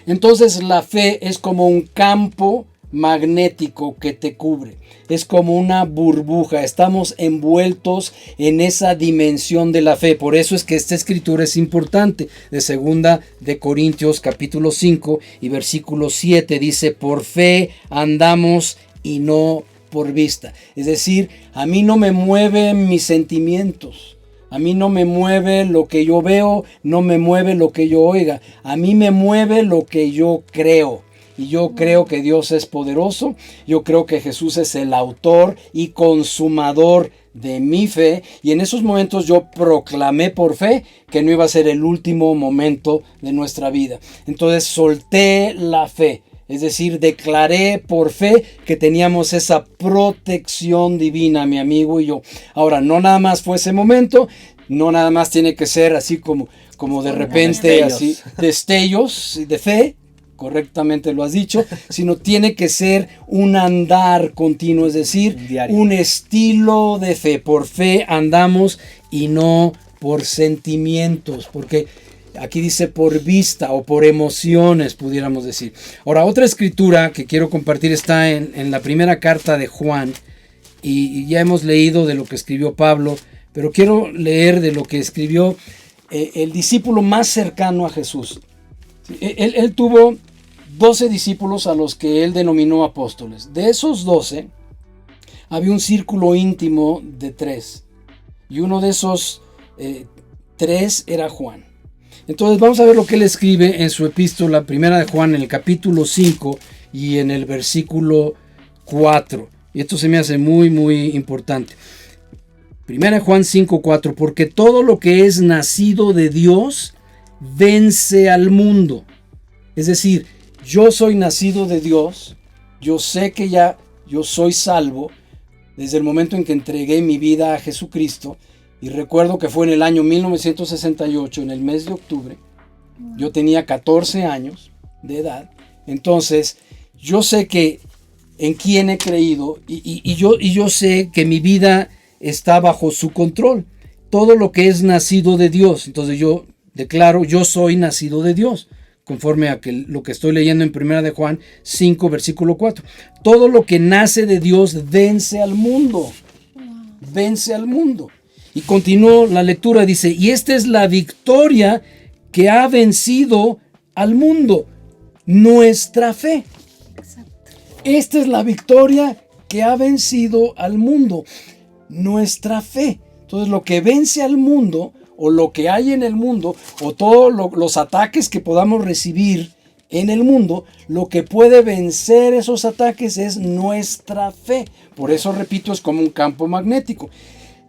Entonces la fe es como un campo magnético que te cubre, es como una burbuja, estamos envueltos en esa dimensión de la fe. Por eso es que esta escritura es importante, de segunda de Corintios capítulo 5 y versículo 7 dice, por fe andamos y no por vista. Es decir, a mí no me mueven mis sentimientos, a mí no me mueve lo que yo veo, no me mueve lo que yo oiga, a mí me mueve lo que yo creo. Y yo creo que Dios es poderoso, yo creo que Jesús es el autor y consumador de mi fe. Y en esos momentos yo proclamé por fe que no iba a ser el último momento de nuestra vida. Entonces solté la fe, es decir, declaré por fe que teníamos esa protección divina, mi amigo y yo. Ahora, no nada más fue ese momento, no nada más tiene que ser así como de repente, destellos. así, destellos de fe. Correctamente lo has dicho, sino tiene que ser un andar continuo, es decir, un estilo de fe. Por fe andamos y no por sentimientos, porque aquí dice por vista o por emociones, pudiéramos decir. Ahora, otra escritura que quiero compartir está en la primera carta de Juan, y ya hemos leído de lo que escribió Pablo, pero quiero leer de lo que escribió el discípulo más cercano a Jesús. Él tuvo 12 discípulos a los que él denominó apóstoles. De esos 12, había un círculo íntimo de 3. Y uno de esos 3 era Juan. Entonces vamos a ver lo que él escribe en su epístola primera de Juan, en el capítulo 5 y en el versículo 4. Y esto se me hace muy, muy importante. Primera de Juan 5:4, porque todo lo que es nacido de Dios vence al mundo. Es decir, yo soy nacido de Dios, yo sé que ya yo soy salvo desde el momento en que entregué mi vida a Jesucristo, y recuerdo que fue en el año 1968, en el mes de octubre. Yo tenía 14 años de edad. Entonces, yo sé que en quién he creído y yo sé que mi vida está bajo su control. Todo lo que es nacido de Dios. Entonces yo declaro, yo soy nacido de Dios, conforme a lo que estoy leyendo en 1 de Juan 5, versículo 4. Todo lo que nace de Dios vence al mundo. Vence al mundo. Y continuó la lectura, dice, y esta es la victoria que ha vencido al mundo, nuestra fe. Exacto. Esta es la victoria que ha vencido al mundo, nuestra fe. Entonces lo que vence al mundo, o lo que hay en el mundo, o todos los ataques que podamos recibir en el mundo, lo que puede vencer esos ataques es nuestra fe. Por eso, repito, es como un campo magnético.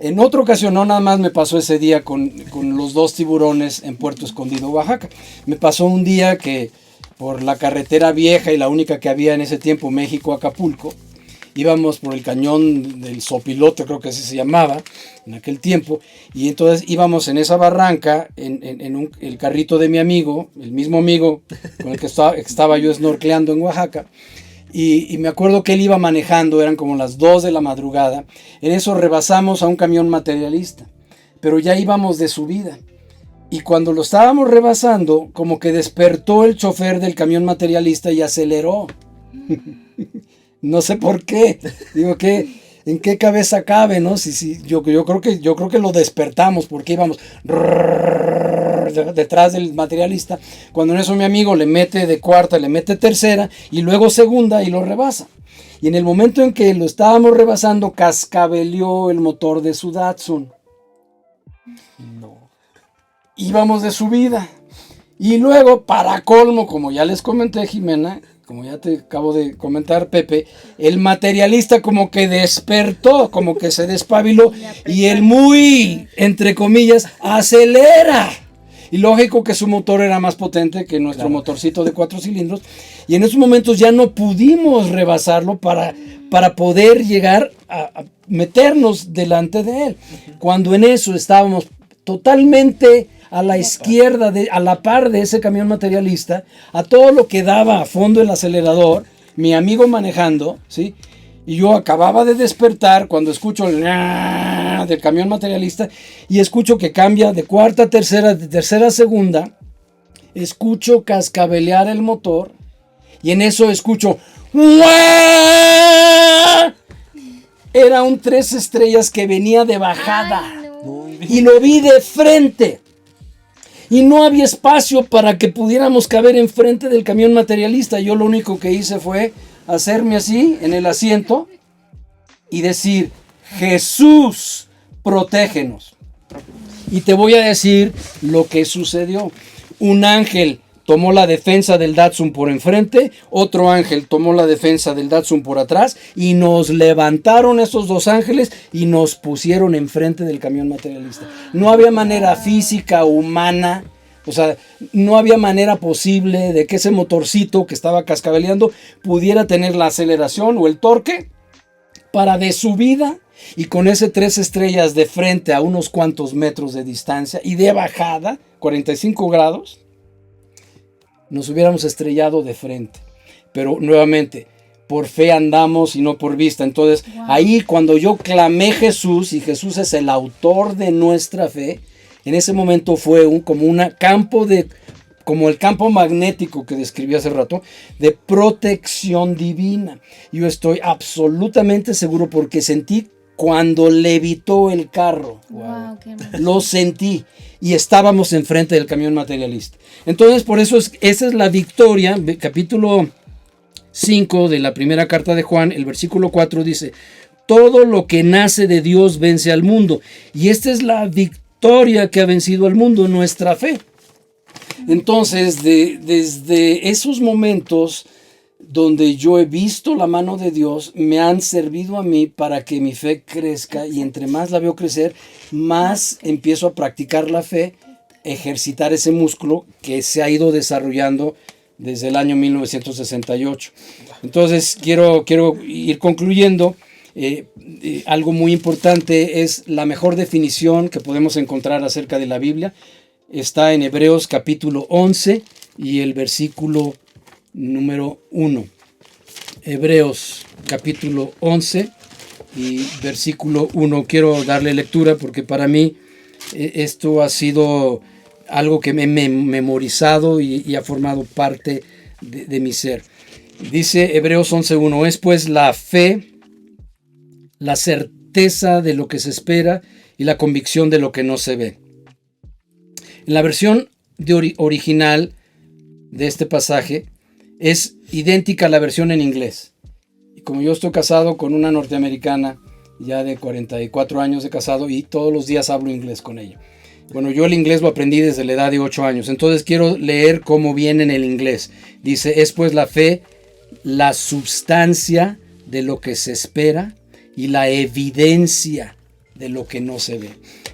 En otra ocasión, no nada más me pasó ese día con los 2 tiburones en Puerto Escondido, Oaxaca. Me pasó un día que por la carretera vieja y la única que había en ese tiempo, México-Acapulco, íbamos por el cañón del Sopilote, creo que así se llamaba en aquel tiempo, y entonces íbamos en esa barranca, en el carrito de mi amigo, el mismo amigo con el que estaba yo snorkeleando en Oaxaca. Y me acuerdo que él iba manejando, eran como las 2 de la madrugada. En eso rebasamos a un camión materialista, pero ya íbamos de subida. Y cuando lo estábamos rebasando, como que despertó el chofer del camión materialista y aceleró. No sé por qué. Digo, ¿en qué cabeza cabe, no? Yo creo que lo despertamos porque íbamos detrás del materialista, cuando en eso mi amigo le mete de cuarta, le mete tercera y luego segunda y lo rebasa. Y en el momento en que lo estábamos rebasando, cascabeleó el motor de su Datsun. No. Íbamos de subida. Y luego, para colmo, como ya les comenté, Jimena, como ya te acabo de comentar, Pepe, el materialista como que despertó, como que se despabiló, y él muy, entre comillas, acelera. Y lógico que su motor era más potente que nuestro motorcito de 4 cilindros. Y en esos momentos ya no pudimos rebasarlo para poder llegar a meternos delante de él. Cuando en eso estábamos totalmente a la izquierda, a la par de ese camión materialista, a todo lo que daba a fondo el acelerador, mi amigo manejando, ¿sí? Y yo acababa de despertar cuando escucho el del camión materialista y escucho que cambia de cuarta a tercera, de tercera a segunda. Escucho cascabelear el motor y en eso escucho ¡Uah! Era un 3 estrellas que venía de bajada. Ay, no. Y lo vi de frente. Y no había espacio para que pudiéramos caber enfrente del camión materialista. Yo lo único que hice fue hacerme así en el asiento y decir, Jesús, protégenos. Y te voy a decir lo que sucedió. Un ángel tomó la defensa del Datsun por enfrente, otro ángel tomó la defensa del Datsun por atrás y nos levantaron esos 2 ángeles y nos pusieron enfrente del camión materialista. No había manera física, humana, o sea, no había manera posible de que ese motorcito que estaba cascabeleando pudiera tener la aceleración o el torque para de subida y con ese 3 estrellas de frente a unos cuantos metros de distancia y de bajada, 45 grados, nos hubiéramos estrellado de frente. Pero nuevamente, por fe andamos y no por vista. Entonces, ahí cuando yo clamé Jesús, y Jesús es el autor de nuestra fe, en ese momento fue como el campo magnético que describí hace rato, de protección divina. Yo estoy absolutamente seguro porque sentí cuando levitó el carro. Wow, qué hermoso. Lo sentí y estábamos enfrente del camión materialista. Entonces, por eso esa es la victoria. Capítulo 5 de la primera carta de Juan, el versículo 4 dice, todo lo que nace de Dios vence al mundo. Y esta es la victoria que ha vencido al mundo, nuestra fe. Entonces, desde esos momentos donde yo he visto la mano de Dios, me han servido a mí para que mi fe crezca, y entre más la veo crecer, más empiezo a practicar la fe, ejercitar ese músculo que se ha ido desarrollando desde el año 1968. Entonces, quiero ir concluyendo. Algo muy importante es la mejor definición que podemos encontrar acerca de la Biblia. Está en Hebreos capítulo 11 y el versículo número 1. Hebreos capítulo 11 y versículo 1. Quiero darle lectura porque para mí esto ha sido algo que me he memorizado y ha formado parte de mi ser. Dice Hebreos 11:1: es pues la fe, la certeza de lo que se espera y la convicción de lo que no se ve. En la versión original de este pasaje es idéntica a la versión en inglés. Y como yo estoy casado con una norteamericana, ya de 44 años de casado, y todos los días hablo inglés con ella. Bueno, yo el inglés lo aprendí desde la edad de 8 años, entonces quiero leer cómo viene en el inglés. Dice: es pues la fe, la substancia de lo que se espera y la evidencia de lo que no se ve.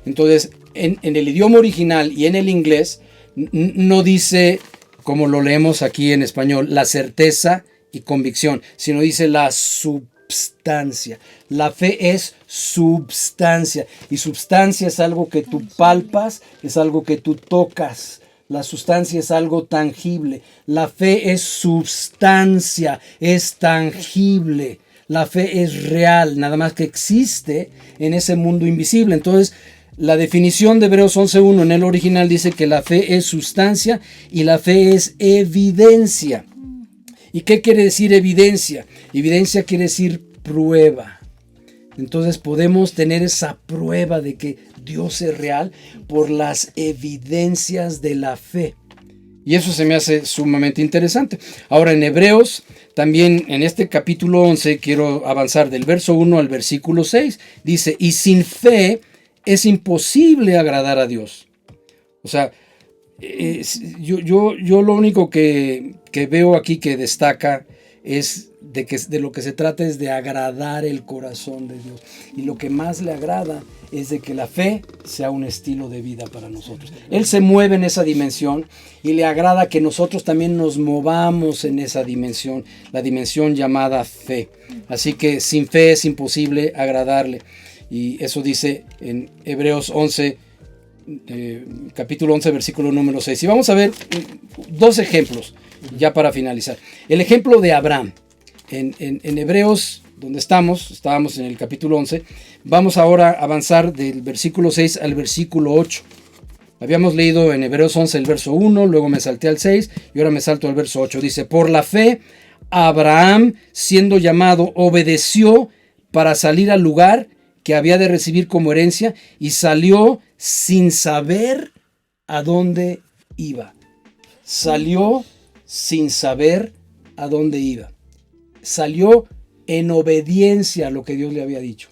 Entonces, en el idioma original y en el inglés, no dice, como lo leemos aquí en español, la certeza y convicción, sino dice la substancia. La fe es substancia, y substancia es algo que tú palpas, es algo que tú tocas. La sustancia es algo tangible. La fe es substancia, es tangible. La fe es real, nada más que existe en ese mundo invisible. Entonces, la definición de Hebreos 11:1 en el original dice que la fe es sustancia y la fe es evidencia. ¿Y qué quiere decir evidencia? Evidencia quiere decir prueba. Entonces podemos tener esa prueba de que Dios es real por las evidencias de la fe. Y eso se me hace sumamente interesante. Ahora, en Hebreos, también en este capítulo 11, quiero avanzar del verso 1 al versículo 6. Dice: y sin fe es imposible agradar a Dios. O sea, yo lo único que veo aquí que destaca es de lo que se trata es de agradar el corazón de Dios. Y lo que más le agrada es de que la fe sea un estilo de vida para nosotros. Él se mueve en esa dimensión y le agrada que nosotros también nos movamos en esa dimensión, la dimensión llamada fe. Así que sin fe es imposible agradarle. Y eso dice en Hebreos 11, capítulo 11, versículo número 6. Y vamos a ver dos ejemplos ya para finalizar. El ejemplo de Abraham. En Hebreos, donde estábamos en el capítulo 11, vamos ahora a avanzar del versículo 6 al versículo 8. Habíamos leído en Hebreos 11 el verso 1, luego me salté al 6 y ahora me salto al verso 8. Dice: por la fe, Abraham, siendo llamado, obedeció para salir al lugar que había de recibir como herencia, y salió sin saber a dónde iba. Salió sin saber a dónde iba. Salió en obediencia a lo que Dios le había dicho.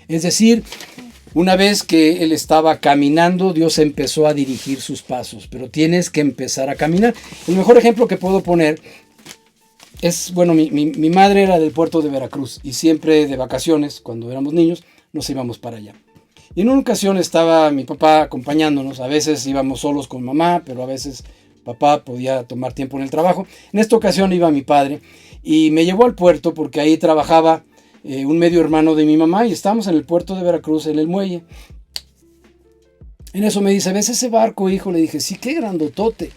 Es decir, una vez que él estaba caminando, Dios empezó a dirigir sus pasos, pero tienes que empezar a caminar. El mejor ejemplo que puedo poner es, bueno, mi madre era del puerto de Veracruz y siempre de vacaciones, cuando éramos niños, nos íbamos para allá. Y en una ocasión estaba mi papá acompañándonos. A veces íbamos solos con mamá, pero a veces papá podía tomar tiempo en el trabajo. En esta ocasión iba mi padre y me llevó al puerto porque ahí trabajaba un medio hermano de mi mamá y estábamos en el puerto de Veracruz, en el muelle. En eso me dice: ¿ves ese barco, hijo? Le dije: sí, qué grandotote.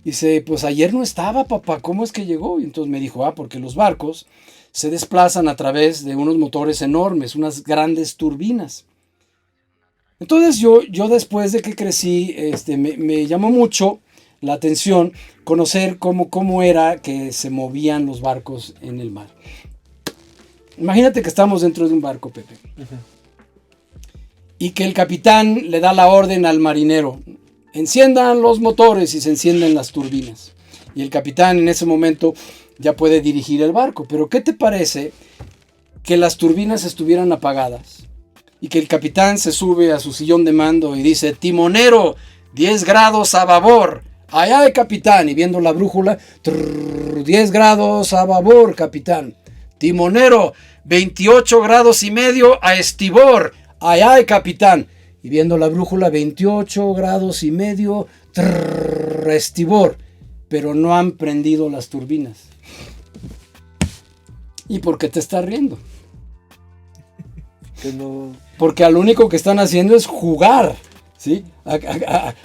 Dice: pues ayer no estaba, papá, ¿cómo es que llegó? Y entonces me dijo: porque los barcos se desplazan a través de unos motores enormes, unas grandes turbinas. Entonces yo después de que crecí, me llamó mucho la atención conocer cómo era que se movían los barcos en el mar. Imagínate que estamos dentro de un barco, Pepe. Uh-huh. Y que el capitán le da la orden al marinero: enciendan los motores, y se encienden las turbinas. Y el capitán en ese momento ya puede dirigir el barco. Pero ¿qué te parece que las turbinas estuvieran apagadas y que el capitán se sube a su sillón de mando y dice: timonero, 10 grados a babor. ¡Ay, ay, capitán! Y viendo la brújula, 10 grados a babor, capitán. Timonero, 28 grados y medio a estibor. ¡Ay, ay, capitán! Y viendo la brújula, 28 grados y medio a estibor. Pero no han prendido las turbinas. ¿Y por qué te estás riendo? Que no... Porque al único que están haciendo es jugar, ¿sí?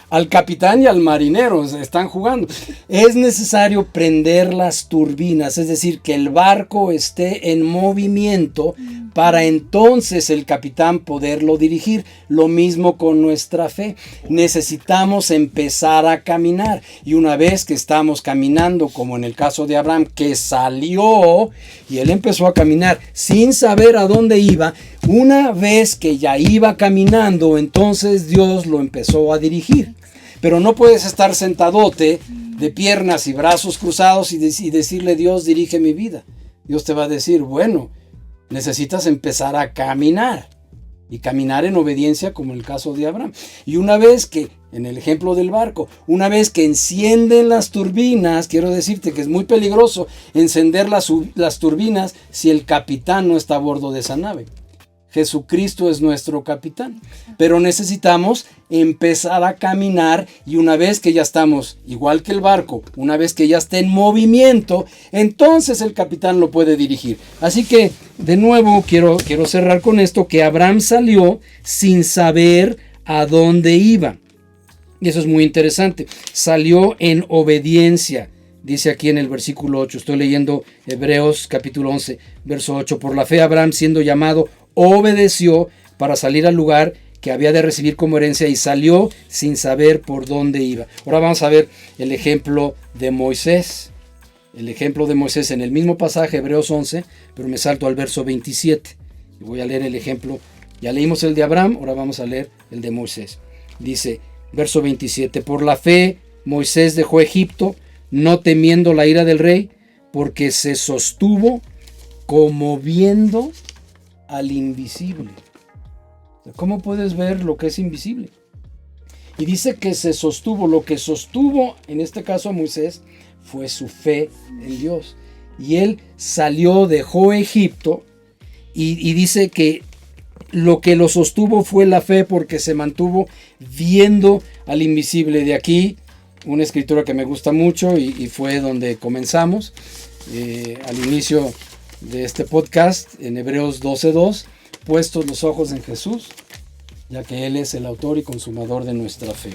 Al capitán y al marinero están jugando. Es necesario prender las turbinas, es decir, que el barco esté en movimiento para entonces el capitán poderlo dirigir. Lo mismo con nuestra fe. Necesitamos empezar a caminar, y una vez que estamos caminando, como en el caso de Abraham, que salió y él empezó a caminar sin saber a dónde iba, una vez que ya iba caminando, entonces Dios lo empezó a dirigir. Pero no puedes estar sentadote de piernas y brazos cruzados y decirle: Dios, dirige mi vida. Dios te va a decir: bueno, necesitas empezar a caminar, y caminar en obediencia, como el caso de Abraham. Y una vez que, en el ejemplo del barco, una vez que encienden las turbinas, quiero decirte que es muy peligroso encender las turbinas si el capitán no está a bordo de esa nave. Jesucristo es nuestro capitán, pero necesitamos empezar a caminar, y una vez que ya estamos, igual que el barco, una vez que ya está en movimiento, entonces el capitán lo puede dirigir. Así que, de nuevo, quiero cerrar con esto, que Abraham salió sin saber a dónde iba. Y eso es muy interesante. Salió en obediencia. Dice aquí en el versículo 8, estoy leyendo Hebreos capítulo 11, verso 8. Por la fe Abraham, siendo llamado, obedeció para salir al lugar que había de recibir como herencia, y salió sin saber por dónde iba. Ahora vamos a ver el ejemplo de Moisés. El ejemplo de Moisés en el mismo pasaje, Hebreos 11, pero me salto al verso 27. Y voy a leer el ejemplo. Ya leímos el de Abraham, ahora vamos a leer el de Moisés. Dice, verso 27, por la fe Moisés dejó Egipto, no temiendo la ira del rey, porque se sostuvo como viendo al invisible. ¿Cómo puedes ver lo que es invisible? Y dice que se sostuvo. Lo que sostuvo, en este caso a Moisés, fue su fe en Dios. Y él salió, dejó Egipto, y dice que lo que lo sostuvo fue la fe, porque se mantuvo viendo al invisible. De aquí una escritura que me gusta mucho, y fue donde comenzamos al inicio de este podcast, en Hebreos 12:2, puestos los ojos en Jesús, ya que Él es el autor y consumador de nuestra fe.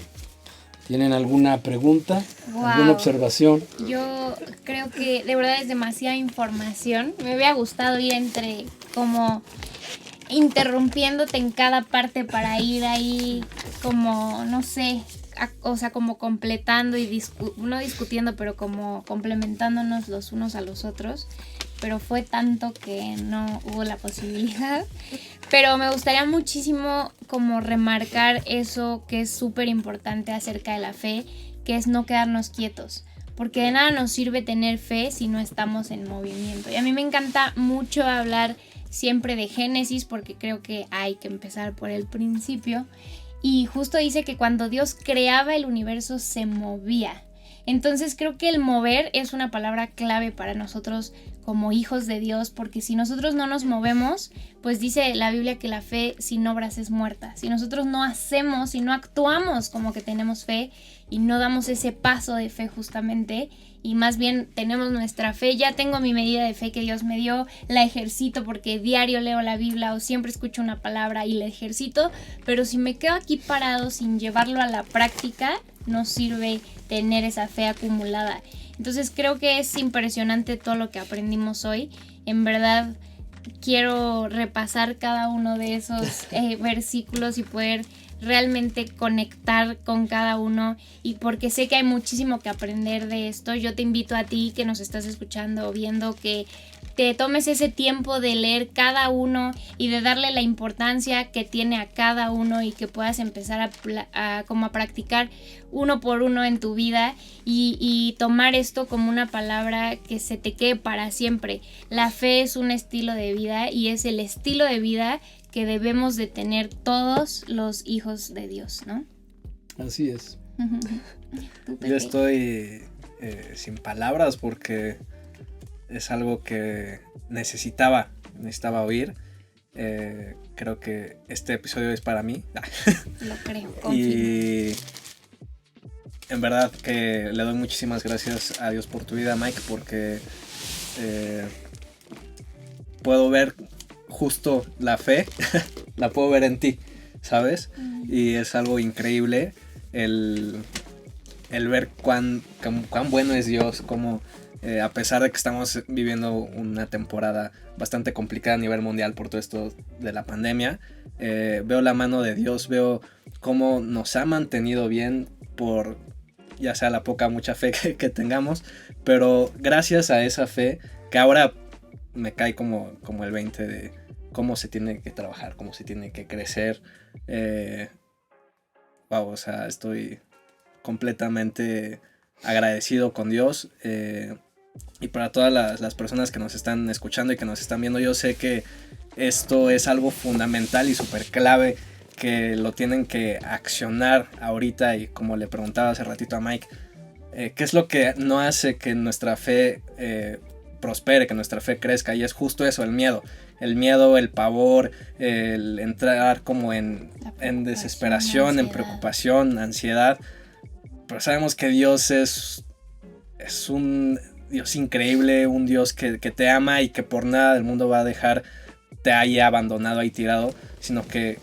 ¿Tienen alguna pregunta? Wow. ¿Alguna observación? Yo creo que de verdad es demasiada información. Me hubiera gustado ir entre como interrumpiéndote en cada parte para ir ahí como, no sé, o sea, como completando y no discutiendo, pero como complementándonos los unos a los otros. Pero fue tanto que no hubo la posibilidad. Pero me gustaría muchísimo como remarcar eso que es súper importante acerca de la fe, que es no quedarnos quietos. Porque de nada nos sirve tener fe si no estamos en movimiento. Y a mí me encanta mucho hablar siempre de Génesis, porque creo que hay que empezar por el principio. Y justo dice que cuando Dios creaba el universo se movía. Entonces creo que el mover es una palabra clave para nosotros como hijos de Dios, porque si nosotros no nos movemos, pues dice la Biblia que la fe sin obras es muerta. Si nosotros no hacemos y no actuamos como que tenemos fe y no damos ese paso de fe justamente, y más bien tenemos nuestra fe, ya tengo mi medida de fe que Dios me dio, la ejercito porque diario leo la Biblia o siempre escucho una palabra y la ejercito, pero si me quedo aquí parado sin llevarlo a la práctica, no sirve tener esa fe acumulada. Entonces creo que es impresionante todo lo que aprendimos hoy. En verdad quiero repasar cada uno de esos versículos y poder realmente conectar con cada uno, y porque sé que hay muchísimo que aprender de esto. Yo te invito a ti que nos estás escuchando o viendo que te tomes ese tiempo de leer cada uno y de darle la importancia que tiene a cada uno y que puedas empezar a practicar uno por uno en tu vida y tomar esto como una palabra que se te quede para siempre. La fe es un estilo de vida y es el estilo de vida que debemos de tener todos los hijos de Dios, ¿no? Así es. Yo estoy sin palabras porque es algo que necesitaba oír. Creo que este episodio es para mí. Lo creo, confío. Y en verdad que le doy muchísimas gracias a Dios por tu vida, Mike, porque puedo ver justo la fe, la puedo ver en ti, ¿sabes? Y es algo increíble el ver cuán bueno es Dios, cómo a pesar de que estamos viviendo una temporada bastante complicada a nivel mundial por todo esto de la pandemia, veo la mano de Dios, veo cómo nos ha mantenido bien por ya sea la poca o mucha fe que tengamos, pero gracias a esa fe que ahora me cae como el 20 de cómo se tiene que trabajar, cómo se tiene que crecer. Wow, o sea, estoy completamente agradecido con Dios, y para todas las personas que nos están escuchando y que nos están viendo, yo sé que esto es algo fundamental y súper clave que lo tienen que accionar ahorita. Y como le preguntaba hace ratito a Mike, ¿qué es lo que no hace que nuestra fe prospere, que nuestra fe crezca? Y es justo eso, el miedo, el pavor, el entrar como en desesperación, en preocupación, ansiedad. Pero sabemos que Dios es un Dios increíble, un Dios que te ama y que por nada del mundo va a dejar te haya abandonado ahí tirado, sino que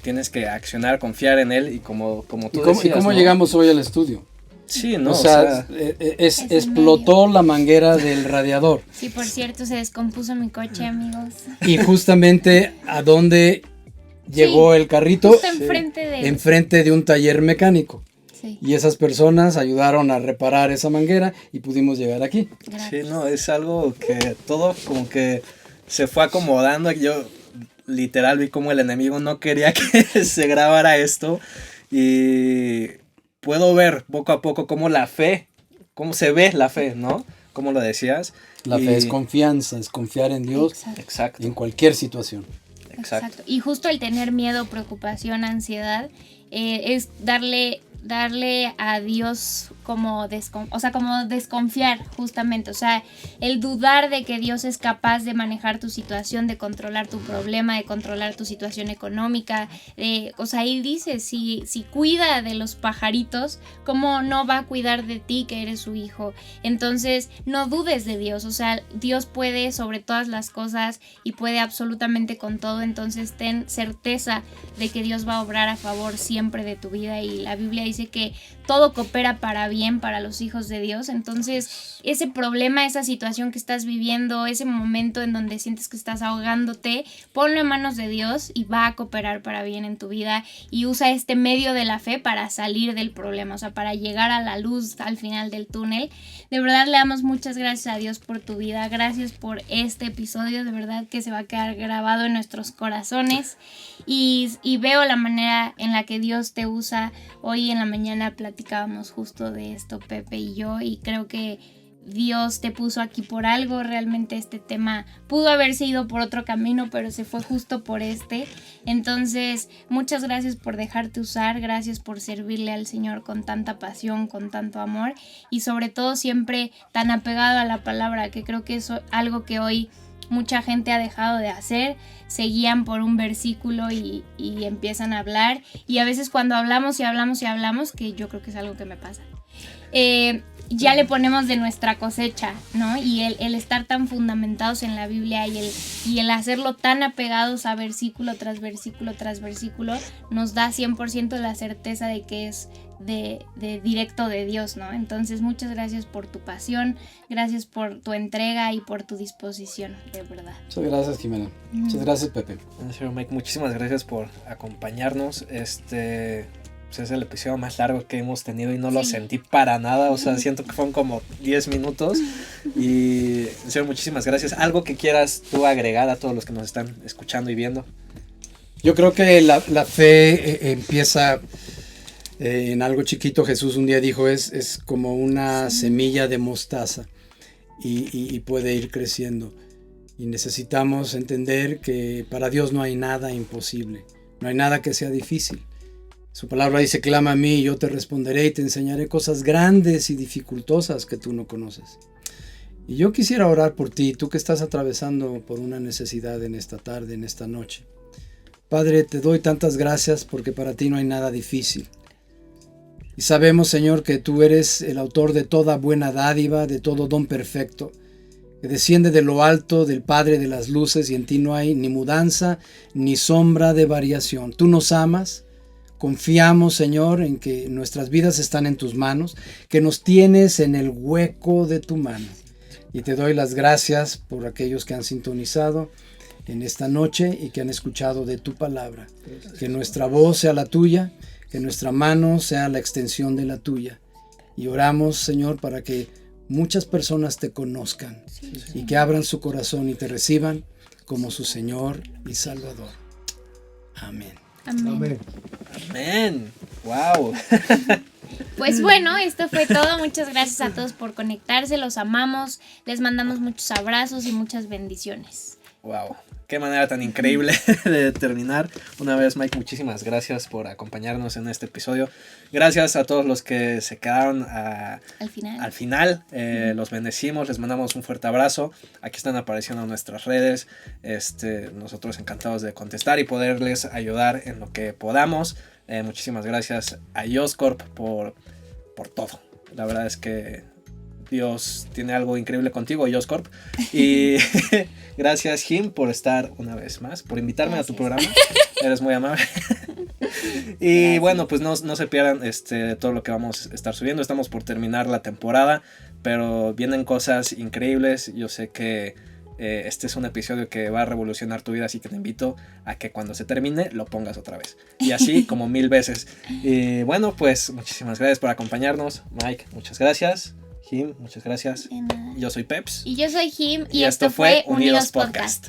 tienes que accionar, confiar en Él. Y como tú decías, ¿y cómo ¿no? llegamos hoy al estudio? Sí, ¿no? O sea, explotó la manguera del radiador. Sí, por cierto, se descompuso mi coche, amigos. Y justamente a dónde llegó el carrito, Justo enfrente de un taller mecánico. Sí. Y esas personas ayudaron a reparar esa manguera y pudimos llegar aquí. Gracias. Sí, no, es algo que todo como que se fue acomodando. Yo literal vi como el enemigo no quería que se grabara esto. Y puedo ver poco a poco cómo la fe, cómo se ve la fe, ¿no? Como lo decías. La fe es confianza, es confiar en Dios. Exacto. En cualquier situación. Exacto. Y justo el tener miedo, preocupación, ansiedad, es darle a Dios como desconfiar, justamente. O sea, el dudar de que Dios es capaz de manejar tu situación, de controlar tu problema, de controlar tu situación económica. O sea, Él dice, si cuida de los pajaritos, ¿cómo no va a cuidar de ti que eres su hijo? Entonces, no dudes de Dios. O sea, Dios puede sobre todas las cosas y puede absolutamente con todo. Entonces, ten certeza de que Dios va a obrar a favor siempre de tu vida. Y la Biblia dice que todo coopera para bien para los hijos de Dios. Entonces, ese problema, esa situación que estás viviendo, ese momento en donde sientes que estás ahogándote, ponlo en manos de Dios y va a cooperar para bien en tu vida. Y usa este medio de la fe para salir del problema, o sea, para llegar a la luz al final del túnel. De verdad, le damos muchas gracias a Dios por tu vida. Gracias por este episodio, de verdad que se va a quedar grabado en nuestros corazones. Y veo la manera en la que Dios te usa. Hoy en la mañana platicábamos justo de esto, Pepe y yo, y creo que Dios te puso aquí por algo. Realmente este tema pudo haberse ido por otro camino, pero se fue justo por este. Entonces, muchas gracias por dejarte usar, gracias por servirle al Señor con tanta pasión, con tanto amor, y sobre todo siempre tan apegado a la palabra, que creo que es algo que hoy mucha gente ha dejado de hacer. Se guían por un versículo y empiezan a hablar, y a veces cuando hablamos, que yo creo que es algo que me pasa, ya le ponemos de nuestra cosecha, ¿no? Y el estar tan fundamentados en la Biblia y el hacerlo tan apegados a versículo tras versículo tras versículo nos da 100% la certeza de que es de directo de Dios, ¿no? Entonces, muchas gracias por tu pasión, gracias por tu entrega y por tu disposición, de verdad. Muchas gracias, Jimena. Muchas gracias, Pepe. En serio, Mike, muchísimas gracias por acompañarnos. pues es el episodio más largo que hemos tenido y no lo sentí para nada. O sea, siento que fueron como 10 minutos. Y en serio, muchísimas gracias. ¿Algo que quieras tú agregar a todos los que nos están escuchando y viendo? Yo creo que la fe empieza en algo chiquito. Jesús un día dijo, es como una semilla de mostaza y puede ir creciendo. Y necesitamos entender que para Dios no hay nada imposible, no hay nada que sea difícil. Su palabra dice, clama a mí y yo te responderé y te enseñaré cosas grandes y dificultosas que tú no conoces. Y yo quisiera orar por ti, tú que estás atravesando por una necesidad en esta tarde, en esta noche. Padre, te doy tantas gracias porque para ti no hay nada difícil. Y sabemos, Señor, que tú eres el autor de toda buena dádiva, de todo don perfecto, que desciende de lo alto del Padre de las luces y en ti no hay ni mudanza ni sombra de variación. Tú nos amas, confiamos, Señor, en que nuestras vidas están en tus manos, que nos tienes en el hueco de tu mano. Y te doy las gracias por aquellos que han sintonizado en esta noche y que han escuchado de tu palabra. Que nuestra voz sea la tuya, que nuestra mano sea la extensión de la tuya. Y oramos, Señor, para que muchas personas te conozcan y que abran su corazón y te reciban como su Señor y Salvador. Amén. Amén. Amén. Wow. Pues bueno, esto fue todo. Muchas gracias a todos por conectarse. Los amamos. Les mandamos muchos abrazos y muchas bendiciones. Wow. Qué manera tan increíble de terminar. Una vez, Mike, muchísimas gracias por acompañarnos en este episodio. Gracias a todos los que se quedaron al final. Los bendecimos, les mandamos un fuerte abrazo. Aquí están apareciendo nuestras redes. Nosotros encantados de contestar y poderles ayudar en lo que podamos. Muchísimas gracias a Yoscorp por todo. La verdad es que Dios tiene algo increíble contigo, Yoscorp. Y gracias, Jim, por estar una vez más, por invitarme a tu programa. Eres muy amable. Y gracias. Bueno, pues no se pierdan todo lo que vamos a estar subiendo. Estamos por terminar la temporada, pero vienen cosas increíbles. Yo sé que este es un episodio que va a revolucionar tu vida, así que te invito a que cuando se termine lo pongas otra vez. Y así como 1000 veces. Y bueno, pues muchísimas gracias por acompañarnos. Mike, muchas gracias. Jim, muchas gracias. Yo soy Peps. Y yo soy Jim. Y esto fue Unidos Podcast.